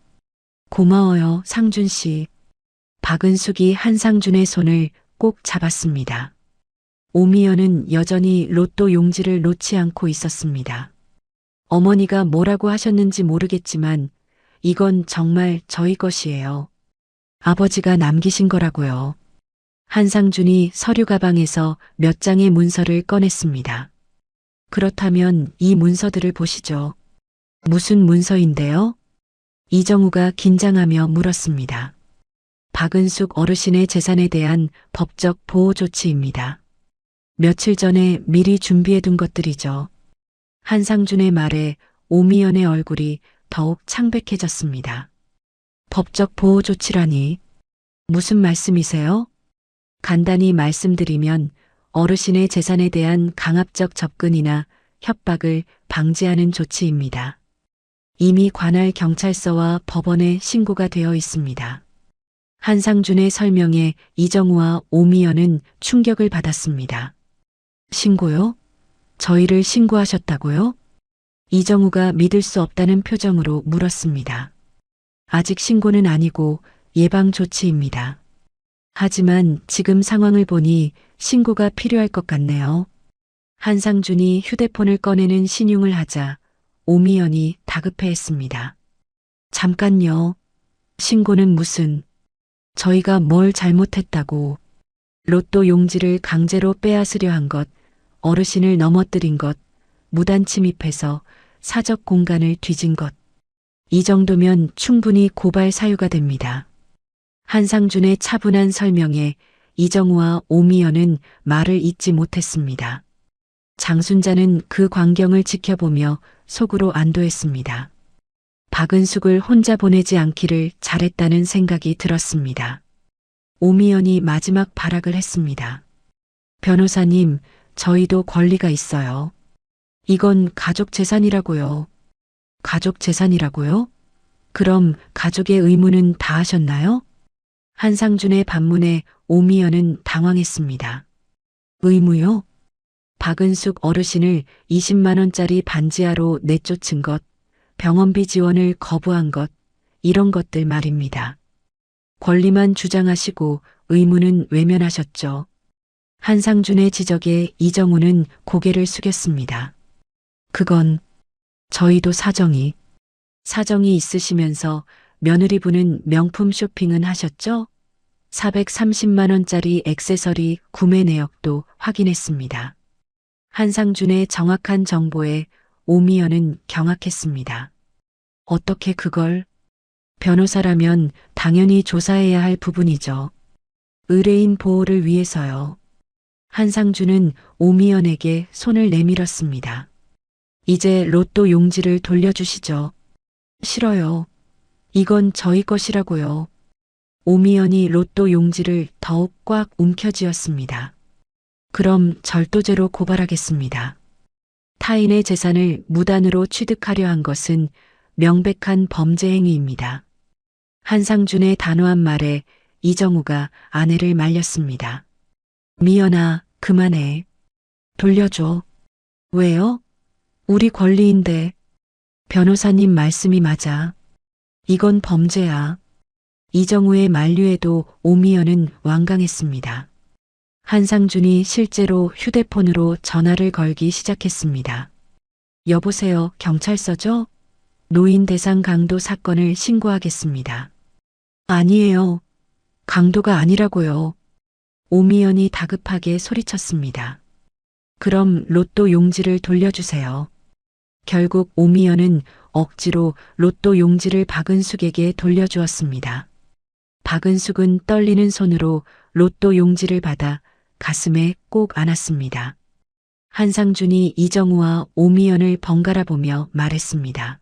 고마워요, 상준 씨. 박은숙이 한상준의 손을 꼭 잡았습니다. 오미연은 여전히 로또 용지를 놓지 않고 있었습니다. 어머니가 뭐라고 하셨는지 모르겠지만 이건 정말 저희 것이에요. 아버지가 남기신 거라고요. 한상준이 서류 가방에서 몇 장의 문서를 꺼냈습니다. 그렇다면 이 문서들을 보시죠. 무슨 문서인데요? 이정우가 긴장하며 물었습니다. 박은숙 어르신의 재산에 대한 법적 보호 조치입니다. 며칠 전에 미리 준비해둔 것들이죠. 한상준의 말에 오미연의 얼굴이 더욱 창백해졌습니다. 법적 보호 조치라니 무슨 말씀이세요? 간단히 말씀드리면 어르신의 재산에 대한 강압적 접근이나 협박을 방지하는 조치입니다. 이미 관할 경찰서와 법원에 신고가 되어 있습니다. 한상준의 설명에 이정우와 오미연은 충격을 받았습니다. 신고요? 저희를 신고하셨다고요? 이정우가 믿을 수 없다는 표정으로 물었습니다. 아직 신고는 아니고 예방 조치입니다. 하지만 지금 상황을 보니 신고가 필요할 것 같네요. 한상준이 휴대폰을 꺼내는 신용을 하자 오미연이 다급해했습니다. 잠깐요. 신고는 무슨... 저희가 뭘 잘못했다고. 로또 용지를 강제로 빼앗으려 한 것, 어르신을 넘어뜨린 것, 무단 침입해서 사적 공간을 뒤진 것. 이 정도면 충분히 고발 사유가 됩니다. 한상준의 차분한 설명에 이정우와 오미연은 말을 잇지 못했습니다. 장순자는 그 광경을 지켜보며 속으로 안도했습니다. 박은숙을 혼자 보내지 않기를 잘했다는 생각이 들었습니다. 오미연이 마지막 발악을 했습니다. 변호사님, 저희도 권리가 있어요. 이건 가족 재산이라고요. 가족 재산이라고요? 그럼 가족의 의무는 다 하셨나요? 한상준의 반문에 오미연은 당황했습니다. 의무요? 박은숙 어르신을 20만 원짜리 반지하로 내쫓은 것, 병원비 지원을 거부한 것, 이런 것들 말입니다. 권리만 주장하시고 의무는 외면하셨죠. 한상준의 지적에 이정우는 고개를 숙였습니다. 그건 저희도 사정이 있으시면서 며느리분은 명품 쇼핑은 하셨죠? 430만 원짜리 액세서리 구매 내역도 확인했습니다. 한상준의 정확한 정보에 오미연은 경악했습니다. 어떻게 그걸? 변호사라면 당연히 조사해야 할 부분이죠. 의뢰인 보호를 위해서요. 한상준은 오미연에게 손을 내밀었습니다. 이제 로또 용지를 돌려주시죠. 싫어요. 이건 저희 것이라고요. 오미연이 로또 용지를 더욱 꽉 움켜쥐었습니다. 그럼 절도죄로 고발하겠습니다. 타인의 재산을 무단으로 취득하려 한 것은 명백한 범죄 행위입니다. 한상준의 단호한 말에 이정우가 아내를 말렸습니다. 미연아, 그만해. 돌려줘. 왜요? 우리 권리인데. 변호사님 말씀이 맞아. 이건 범죄야. 이정우의 만류에도 오미연은 완강했습니다. 한상준이 실제로 휴대폰으로 전화를 걸기 시작했습니다. 여보세요, 경찰서죠? 노인 대상 강도 사건을 신고하겠습니다. 아니에요. 강도가 아니라고요. 오미연이 다급하게 소리쳤습니다. 그럼 로또 용지를 돌려주세요. 결국 오미연은 억지로 로또 용지를 박은숙에게 돌려주었습니다. 박은숙은 떨리는 손으로 로또 용지를 받아 가슴에 꼭 안았습니다. 한상준이 이정우와 오미연을 번갈아 보며 말했습니다.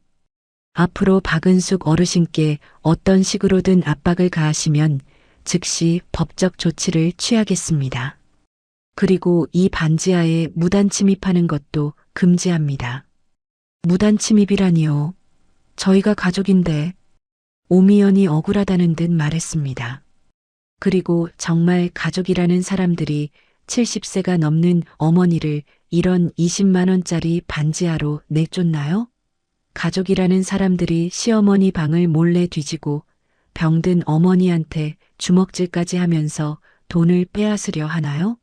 앞으로 박은숙 어르신께 어떤 식으로든 압박을 가하시면 즉시 법적 조치를 취하겠습니다. 그리고 이 반지하에 무단 침입하는 것도 금지합니다. 무단 침입이라니요. 저희가 가족인데. 오미연이 억울하다는 듯 말했습니다. 그리고 정말 가족이라는 사람들이 70세가 넘는 어머니를 이런 20만 원짜리 반지하로 내쫓나요? 가족이라는 사람들이 시어머니 방을 몰래 뒤지고 병든 어머니한테 주먹질까지 하면서 돈을 빼앗으려 하나요?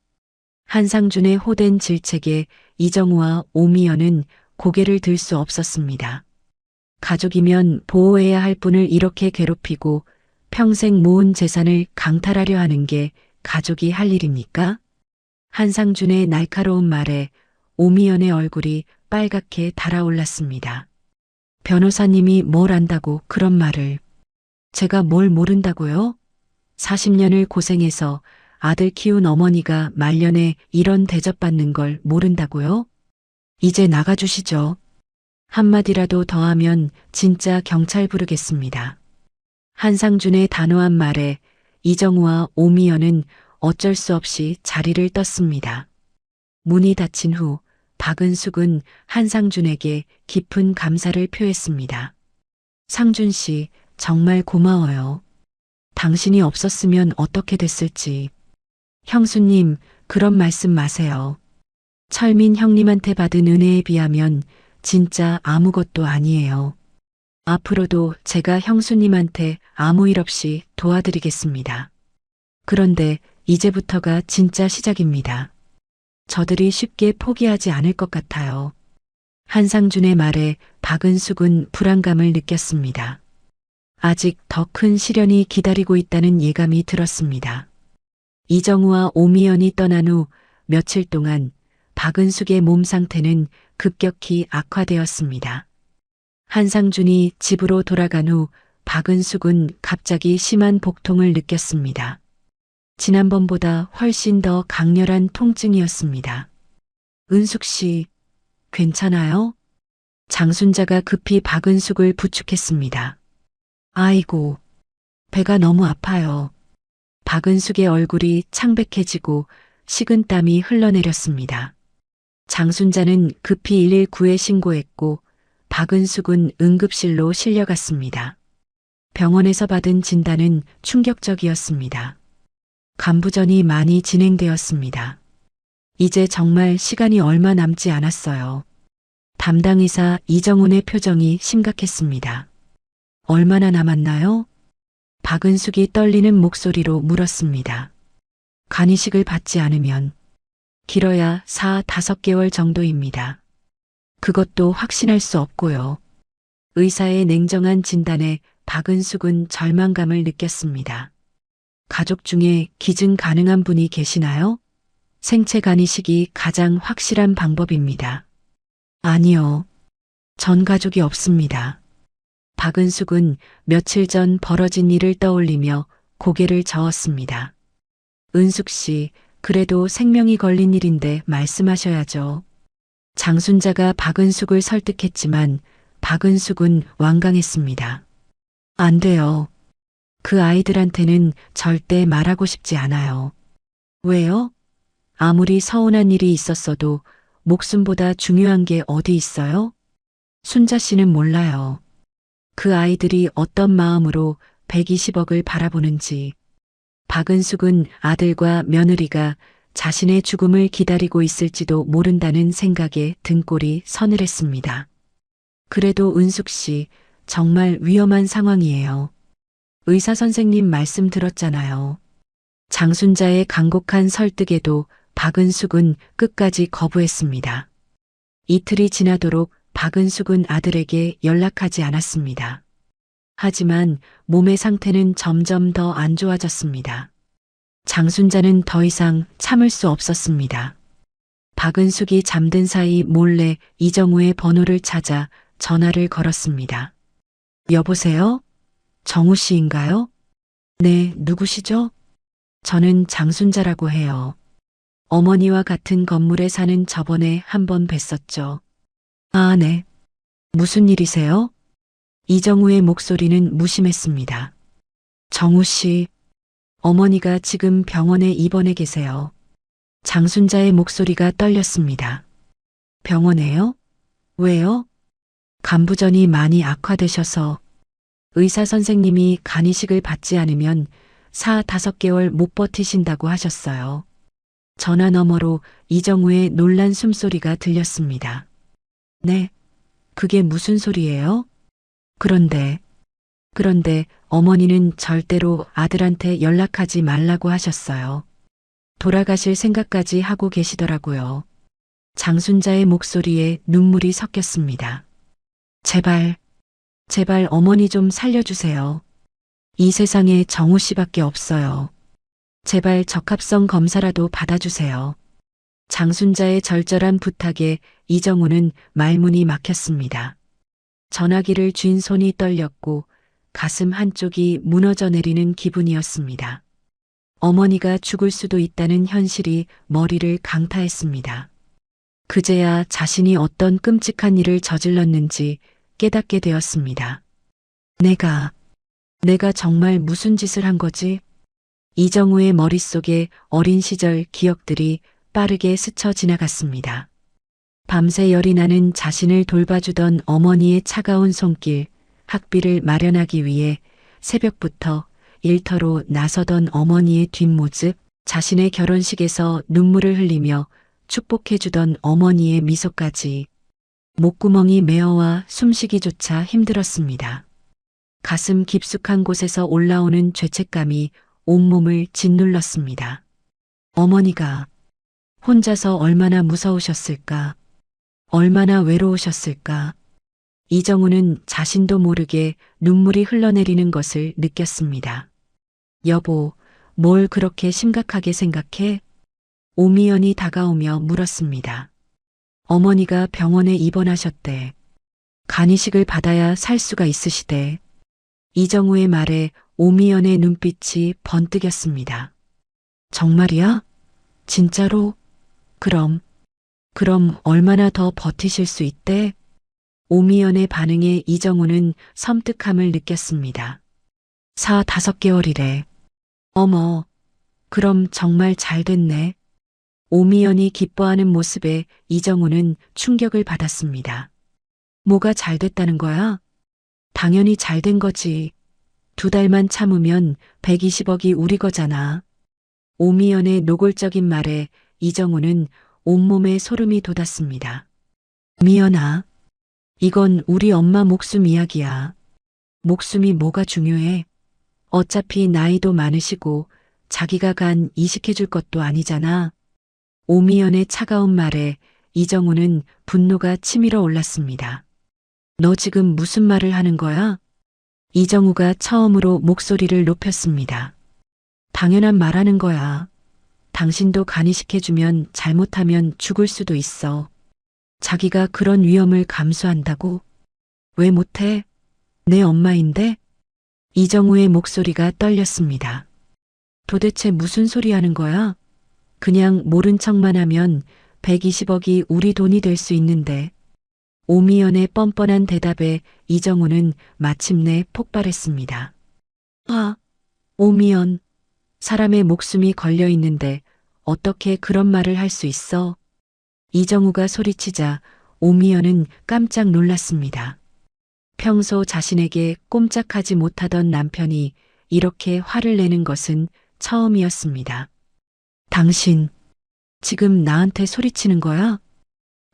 한상준의 호된 질책에 이정우와 오미연은 고개를 들 수 없었습니다. 가족이면 보호해야 할 분을 이렇게 괴롭히고 평생 모은 재산을 강탈하려 하는 게 가족이 할 일입니까? 한상준의 날카로운 말에 오미연의 얼굴이 빨갛게 달아올랐습니다. 변호사님이 뭘 안다고 그런 말을. 제가 뭘 모른다고요? 40년을 고생해서 아들 키운 어머니가 말년에 이런 대접받는 걸 모른다고요? 이제 나가주시죠. 한마디라도 더 하면 진짜 경찰 부르겠습니다. 한상준의 단호한 말에 이정우와 오미연은 어쩔 수 없이 자리를 떴습니다. 문이 닫힌 후 박은숙은 한상준에게 깊은 감사를 표했습니다. 상준 씨, 정말 고마워요. 당신이 없었으면 어떻게 됐을지. 형수님, 그런 말씀 마세요. 철민 형님한테 받은 은혜에 비하면 진짜 아무것도 아니에요. 앞으로도 제가 형수님한테 아무 일 없이 도와드리겠습니다. 그런데 이제부터가 진짜 시작입니다. 저들이 쉽게 포기하지 않을 것 같아요. 한상준의 말에 박은숙은 불안감을 느꼈습니다. 아직 더 큰 시련이 기다리고 있다는 예감이 들었습니다. 이정우와 오미연이 떠난 후 며칠 동안 박은숙의 몸 상태는 급격히 악화되었습니다. 한상준이 집으로 돌아간 후 박은숙은 갑자기 심한 복통을 느꼈습니다. 지난번보다 훨씬 더 강렬한 통증이었습니다. 은숙 씨, 괜찮아요? 장순자가 급히 박은숙을 부축했습니다. 아이고, 배가 너무 아파요. 박은숙의 얼굴이 창백해지고 식은땀이 흘러내렸습니다. 장순자는 급히 119에 신고했고 박은숙은 응급실로 실려갔습니다. 병원에서 받은 진단은 충격적이었습니다. 간부전이 많이 진행되었습니다. 이제 정말 시간이 얼마 남지 않았어요. 담당 의사 이정훈의 표정이 심각했습니다. 얼마나 남았나요? 박은숙이 떨리는 목소리로 물었습니다. 간이식을 받지 않으면 길어야 4-5개월 정도입니다. 그것도 확신할 수 없고요. 의사의 냉정한 진단에 박은숙은 절망감을 느꼈습니다. 가족 중에 기증 가능한 분이 계시나요? 생체 간이식이 가장 확실한 방법입니다. 아니요. 전 가족이 없습니다. 박은숙은 며칠 전 벌어진 일을 떠올리며 고개를 저었습니다. 은숙 씨, 그래도 생명이 걸린 일인데 말씀하셔야죠. 장순자가 박은숙을 설득했지만 박은숙은 완강했습니다. 안 돼요. 그 아이들한테는 절대 말하고 싶지 않아요. 왜요? 아무리 서운한 일이 있었어도 목숨보다 중요한 게 어디 있어요? 순자 씨는 몰라요. 그 아이들이 어떤 마음으로 120억을 바라보는지. 박은숙은 아들과 며느리가 자신의 죽음을 기다리고 있을지도 모른다는 생각에 등골이 서늘했습니다. 그래도 은숙 씨, 정말 위험한 상황이에요. 의사 선생님 말씀 들었잖아요. 장순자의 간곡한 설득에도 박은숙은 끝까지 거부했습니다. 이틀이 지나도록 박은숙은 아들에게 연락하지 않았습니다. 하지만 몸의 상태는 점점 더 안 좋아졌습니다. 장순자는 더 이상 참을 수 없었습니다. 박은숙이 잠든 사이 몰래 이정우의 번호를 찾아 전화를 걸었습니다. 여보세요? 정우 씨인가요? 네, 누구시죠? 저는 장순자라고 해요. 어머니와 같은 건물에 사는 저번에 한번 뵀었죠. 아, 네. 무슨 일이세요? 이정우의 목소리는 무심했습니다. 정우 씨, 어머니가 지금 병원에 입원해 계세요. 장순자의 목소리가 떨렸습니다. 병원에요? 왜요? 간부전이 많이 악화되셔서 의사 선생님이 간이식을 받지 않으면 4-5개월 못 버티신다고 하셨어요. 전화 너머로 이정우의 놀란 숨소리가 들렸습니다. 네, 그게 무슨 소리예요? 그런데 어머니는 절대로 아들한테 연락하지 말라고 하셨어요. 돌아가실 생각까지 하고 계시더라고요. 장순자의 목소리에 눈물이 섞였습니다. 제발, 제발 어머니 좀 살려주세요. 이 세상에 정우 씨밖에 없어요. 제발 적합성 검사라도 받아주세요. 장순자의 절절한 부탁에 이정우는 말문이 막혔습니다. 전화기를 쥔 손이 떨렸고 가슴 한쪽이 무너져 내리는 기분이었습니다. 어머니가 죽을 수도 있다는 현실이 머리를 강타했습니다. 그제야 자신이 어떤 끔찍한 일을 저질렀는지 깨닫게 되었습니다. 내가 정말 무슨 짓을 한 거지? 이정우의 머릿속에 어린 시절 기억들이 빠르게 스쳐 지나갔습니다. 밤새 열이 나는 자신을 돌봐주던 어머니의 차가운 손길, 학비를 마련하기 위해 새벽부터 일터로 나서던 어머니의 뒷모습, 자신의 결혼식에서 눈물을 흘리며 축복해주던 어머니의 미소까지 목구멍이 메어와 숨쉬기조차 힘들었습니다. 가슴 깊숙한 곳에서 올라오는 죄책감이 온몸을 짓눌렀습니다. 어머니가 혼자서 얼마나 무서우셨을까? 얼마나 외로우셨을까? 이정우는 자신도 모르게 눈물이 흘러내리는 것을 느꼈습니다. 여보, 뭘 그렇게 심각하게 생각해? 오미연이 다가오며 물었습니다. 어머니가 병원에 입원하셨대. 간이식을 받아야 살 수가 있으시대. 이정우의 말에 오미연의 눈빛이 번뜩였습니다. 정말이야? 진짜로? 그럼 얼마나 더 버티실 수 있대? 오미연의 반응에 이정우는 섬뜩함을 느꼈습니다. 4~5개월이래. 어머, 그럼 정말 잘 됐네. 오미연이 기뻐하는 모습에 이정우는 충격을 받았습니다. 뭐가 잘 됐다는 거야? 당연히 잘 된 거지. 2달만 참으면 120억이 우리 거잖아. 오미연의 노골적인 말에 이정우는 온몸에 소름이 돋았습니다. 미연아, 이건 우리 엄마 목숨 이야기야. 목숨이 뭐가 중요해? 어차피 나이도 많으시고 자기가 간 이식해줄 것도 아니잖아. 오미연의 차가운 말에 이정우는 분노가 치밀어 올랐습니다. 너 지금 무슨 말을 하는 거야? 이정우가 처음으로 목소리를 높였습니다. 당연한 말하는 거야. 당신도 간이식해주면 잘못하면 죽을 수도 있어. 자기가 그런 위험을 감수한다고? 왜 못해? 내 엄마인데? 이정우의 목소리가 떨렸습니다. 도대체 무슨 소리 하는 거야? 그냥 모른 척만 하면 120억이 우리 돈이 될 수 있는데. 오미연의 뻔뻔한 대답에 이정우는 마침내 폭발했습니다. 오미연, 사람의 목숨이 걸려 있는데 어떻게 그런 말을 할 수 있어? 이정우가 소리치자 오미연은 깜짝 놀랐습니다. 평소 자신에게 꼼짝하지 못하던 남편이 이렇게 화를 내는 것은 처음이었습니다. 당신, 지금 나한테 소리치는 거야?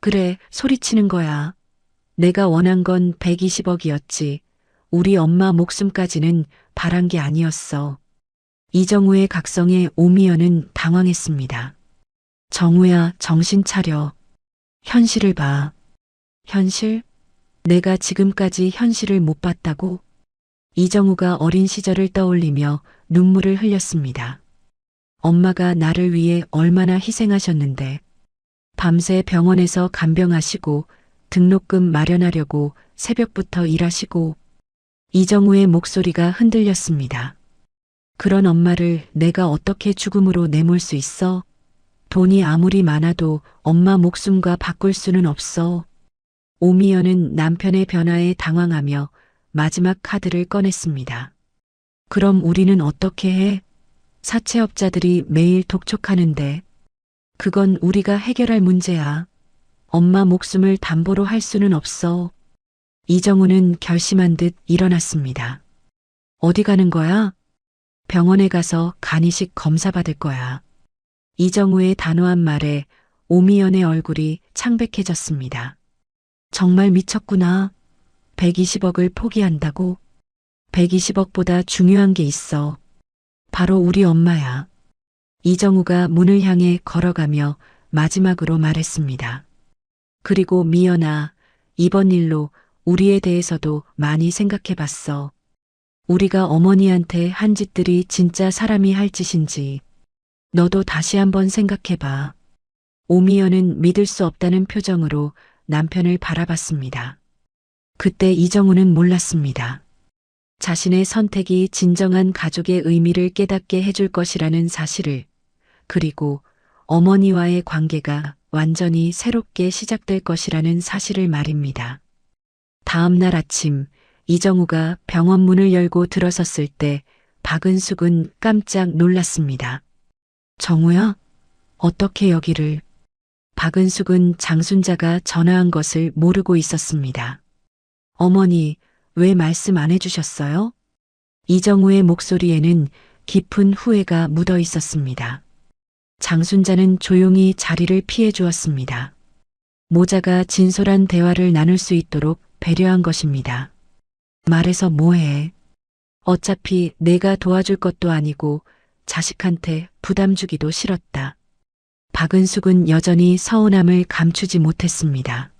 그래, 소리치는 거야. 내가 원한 건 120억이었지. 우리 엄마 목숨까지는 바란 게 아니었어. 이정우의 각성에 오미연은 당황했습니다. 정우야, 정신 차려. 현실을 봐. 현실? 내가 지금까지 현실을 못 봤다고? 이정우가 어린 시절을 떠올리며 눈물을 흘렸습니다. 엄마가 나를 위해 얼마나 희생하셨는데. 밤새 병원에서 간병하시고 등록금 마련하려고 새벽부터 일하시고. 이정우의 목소리가 흔들렸습니다. 그런 엄마를 내가 어떻게 죽음으로 내몰 수 있어? 돈이 아무리 많아도 엄마 목숨과 바꿀 수는 없어. 오미연은 남편의 변화에 당황하며 마지막 카드를 꺼냈습니다. 그럼 우리는 어떻게 해? 사채업자들이 매일 독촉하는데. 그건 우리가 해결할 문제야. 엄마 목숨을 담보로 할 수는 없어. 이정우는 결심한 듯 일어났습니다. 어디 가는 거야? 병원에 가서 간이식 검사 받을 거야. 이정우의 단호한 말에 오미연의 얼굴이 창백해졌습니다. 정말 미쳤구나. 120억을 포기한다고? 120억보다 중요한 게 있어. 바로 우리 엄마야. 이정우가 문을 향해 걸어가며 마지막으로 말했습니다. 그리고 미연아, 이번 일로 우리에 대해서도 많이 생각해 봤어. 우리가 어머니한테 한 짓들이 진짜 사람이 할 짓인지 너도 다시 한번 생각해 봐. 오미연은 믿을 수 없다는 표정으로 남편을 바라봤습니다. 그때 이정우는 몰랐습니다. 자신의 선택이 진정한 가족의 의미를 깨닫게 해줄 것이라는 사실을, 그리고 어머니와의 관계가 완전히 새롭게 시작될 것이라는 사실을 말입니다. 다음 날 아침 이정우가 병원 문을 열고 들어섰을 때 박은숙은 깜짝 놀랐습니다. 정우야? 어떻게 여기를? 박은숙은 장순자가 전화한 것을 모르고 있었습니다. 어머니, 왜 말씀 안 해주셨어요? 이정우의 목소리에는 깊은 후회가 묻어 있었습니다. 장순자는 조용히 자리를 피해 주었습니다. 모자가 진솔한 대화를 나눌 수 있도록 배려한 것입니다. 말해서 뭐해? 어차피 내가 도와줄 것도 아니고 자식한테 부담 주기도 싫었다. 박은숙은 여전히 서운함을 감추지 못했습니다.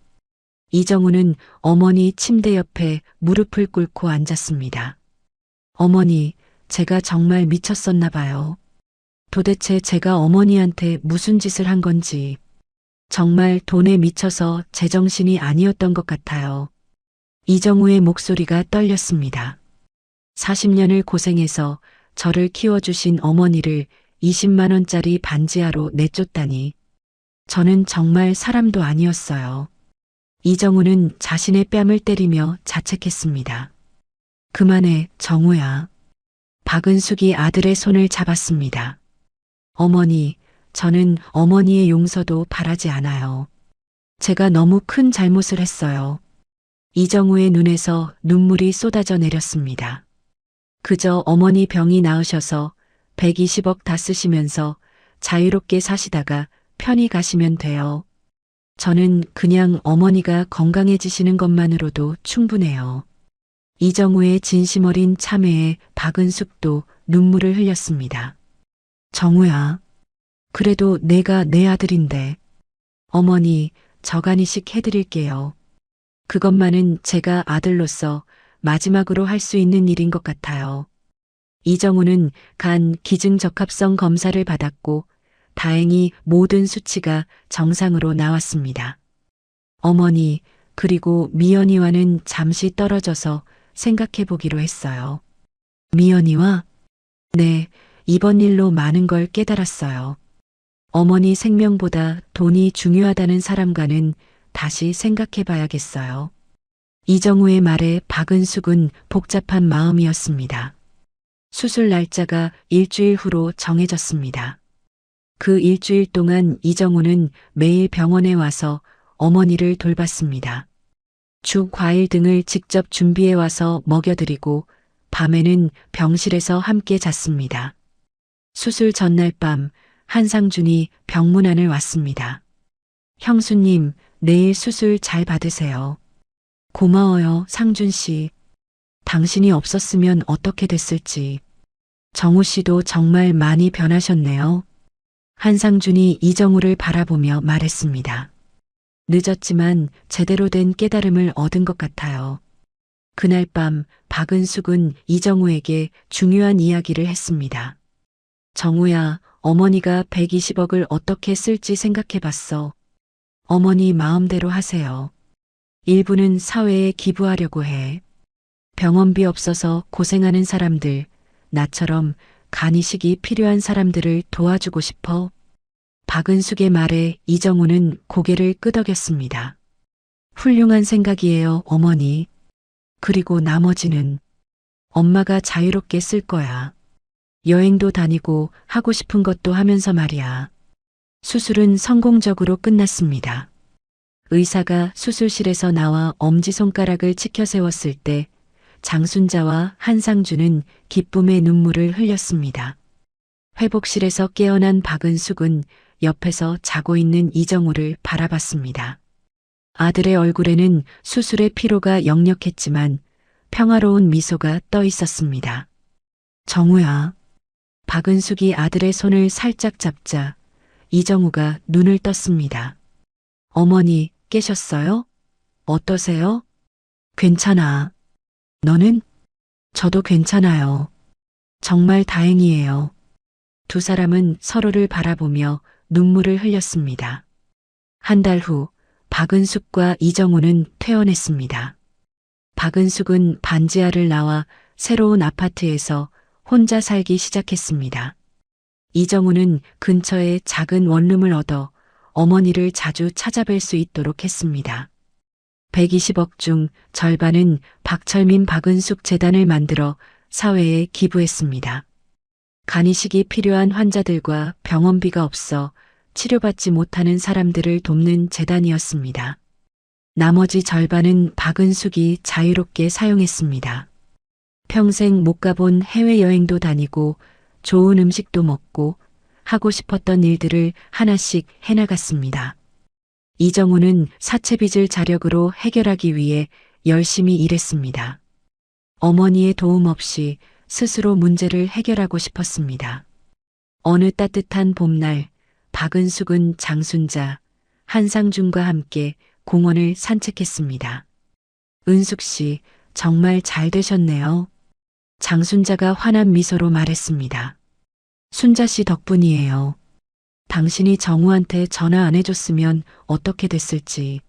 이정우는 어머니 침대 옆에 무릎을 꿇고 앉았습니다. 어머니, 제가 정말 미쳤었나 봐요. 도대체 제가 어머니한테 무슨 짓을 한 건지 정말 돈에 미쳐서 제정신이 아니었던 것 같아요. 이정우의 목소리가 떨렸습니다. 40년을 고생해서 저를 키워주신 어머니를 20만 원짜리 반지하로 내쫓다니. 저는 정말 사람도 아니었어요. 이정우는 자신의 뺨을 때리며 자책했습니다. 그만해, 정우야. 박은숙이 아들의 손을 잡았습니다. 어머니, 저는 어머니의 용서도 바라지 않아요. 제가 너무 큰 잘못을 했어요. 이정우의 눈에서 눈물이 쏟아져 내렸습니다. 그저 어머니 병이 나으셔서 120억 다 쓰시면서 자유롭게 사시다가 편히 가시면 돼요. 저는 그냥 어머니가 건강해지시는 것만으로도 충분해요. 이정우의 진심 어린 참회에 박은숙도 눈물을 흘렸습니다. 정우야, 그래도 내가 내 아들인데. 어머니, 저간이식 해드릴게요. 그것만은 제가 아들로서 마지막으로 할 수 있는 일인 것 같아요. 이정우는 간 기증적합성 검사를 받았고 다행히 모든 수치가 정상으로 나왔습니다. 어머니, 그리고 미연이와는 잠시 떨어져서 생각해 보기로 했어요. 미연이와? 네, 이번 일로 많은 걸 깨달았어요. 어머니 생명보다 돈이 중요하다는 사람과는 다시 생각해 봐야겠어요. 이정우의 말에 박은숙은 복잡한 마음이었습니다. 수술 날짜가 일주일 후로 정해졌습니다. 그 일주일 동안 이정우는 매일 병원에 와서 어머니를 돌봤습니다. 죽, 과일 등을 직접 준비해 와서 먹여드리고 밤에는 병실에서 함께 잤습니다. 수술 전날 밤 한상준이 병문안을 왔습니다. 형수님, 내일 수술 잘 받으세요. 고마워요, 상준 씨. 당신이 없었으면 어떻게 됐을지. 정우 씨도 정말 많이 변하셨네요. 한상준이 이정우를 바라보며 말했습니다. 늦었지만 제대로 된 깨달음을 얻은 것 같아요. 그날 밤 박은숙은 이정우에게 중요한 이야기를 했습니다. 정우야, 어머니가 120억을 어떻게 쓸지 생각해 봤어. 어머니 마음대로 하세요. 일부는 사회에 기부하려고 해. 병원비 없어서 고생하는 사람들, 나처럼 간이식이 필요한 사람들을 도와주고 싶어. 박은숙의 말에 이정우는 고개를 끄덕였습니다. 훌륭한 생각이에요, 어머니. 그리고 나머지는 엄마가 자유롭게 쓸 거야. 여행도 다니고 하고 싶은 것도 하면서 말이야. 수술은 성공적으로 끝났습니다. 의사가 수술실에서 나와 엄지손가락을 치켜 세웠을 때 장순자와 한상준은 기쁨의 눈물을 흘렸습니다. 회복실에서 깨어난 박은숙은 옆에서 자고 있는 이정우를 바라봤습니다. 아들의 얼굴에는 수술의 피로가 역력했지만 평화로운 미소가 떠 있었습니다. 정우야, 박은숙이 아들의 손을 살짝 잡자 이정우가 눈을 떴습니다. 어머니, 깨셨어요? 어떠세요? 괜찮아. 너는? 저도 괜찮아요. 정말 다행이에요. 두 사람은 서로를 바라보며 눈물을 흘렸습니다. 한 달 후 박은숙과 이정우는 퇴원했습니다. 박은숙은 반지하를 나와 새로운 아파트에서 혼자 살기 시작했습니다. 이정우는 근처에 작은 원룸을 얻어 어머니를 자주 찾아뵐 수 있도록 했습니다. 120억 중 절반은 박철민 박은숙 재단을 만들어 사회에 기부했습니다. 간이식이 필요한 환자들과 병원비가 없어 치료받지 못하는 사람들을 돕는 재단이었습니다. 나머지 절반은 박은숙이 자유롭게 사용했습니다. 평생 못 가본 해외여행도 다니고 좋은 음식도 먹고 하고 싶었던 일들을 하나씩 해나갔습니다. 이정우는 사채빚을 자력으로 해결하기 위해 열심히 일했습니다. 어머니의 도움 없이 스스로 문제를 해결하고 싶었습니다. 어느 따뜻한 봄날, 박은숙은 장순자, 한상준과 함께 공원을 산책했습니다. 은숙 씨, 정말 잘 되셨네요. 장순자가 환한 미소로 말했습니다. 순자 씨 덕분이에요. 당신이 정우한테 전화 안 해줬으면 어떻게 됐을지.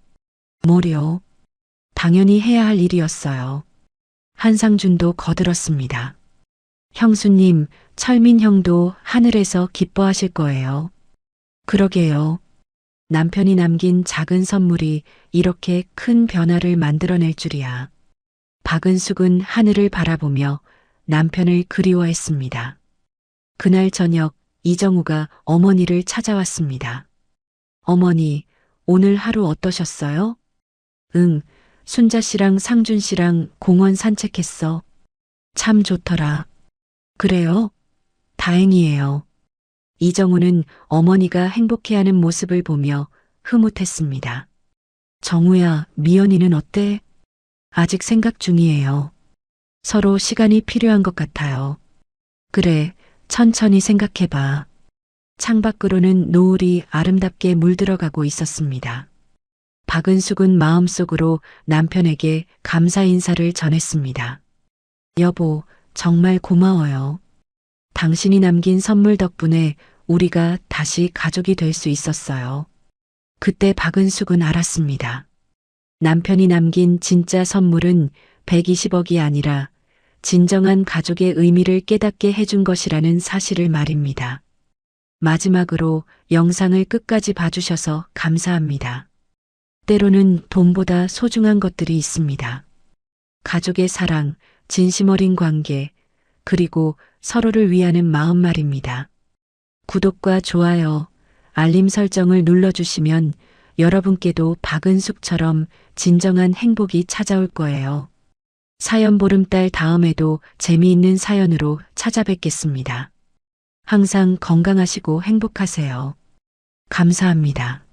뭐요? 당연히 해야 할 일이었어요. 한상준도 거들었습니다. 형수님, 철민 형도 하늘에서 기뻐하실 거예요. 그러게요. 남편이 남긴 작은 선물이 이렇게 큰 변화를 만들어낼 줄이야. 박은숙은 하늘을 바라보며 남편을 그리워했습니다. 그날 저녁 이정우가 어머니를 찾아왔습니다. 어머니, 오늘 하루 어떠셨어요? 응, 순자 씨랑 상준 씨랑 공원 산책했어. 참 좋더라. 그래요? 다행이에요. 이정우는 어머니가 행복해하는 모습을 보며 흐뭇했습니다. 정우야, 미연이는 어때? 아직 생각 중이에요. 서로 시간이 필요한 것 같아요. 그래, 천천히 생각해봐. 창밖으로는 노을이 아름답게 물들어가고 있었습니다. 박은숙은 마음속으로 남편에게 감사 인사를 전했습니다. 여보, 정말 고마워요. 당신이 남긴 선물 덕분에 우리가 다시 가족이 될 수 있었어요. 그때 박은숙은 알았습니다. 남편이 남긴 진짜 선물은 120억이 아니라 진정한 가족의 의미를 깨닫게 해준 것이라는 사실을 말입니다. 마지막으로 영상을 끝까지 봐주셔서 감사합니다. 때로는 돈보다 소중한 것들이 있습니다. 가족의 사랑, 진심 어린 관계, 그리고 서로를 위하는 마음 말입니다. 구독과 좋아요, 알림 설정을 눌러주시면 여러분께도 박은숙처럼 진정한 행복이 찾아올 거예요. 사연 보름달 다음에도 재미있는 사연으로 찾아뵙겠습니다. 항상 건강하시고 행복하세요. 감사합니다.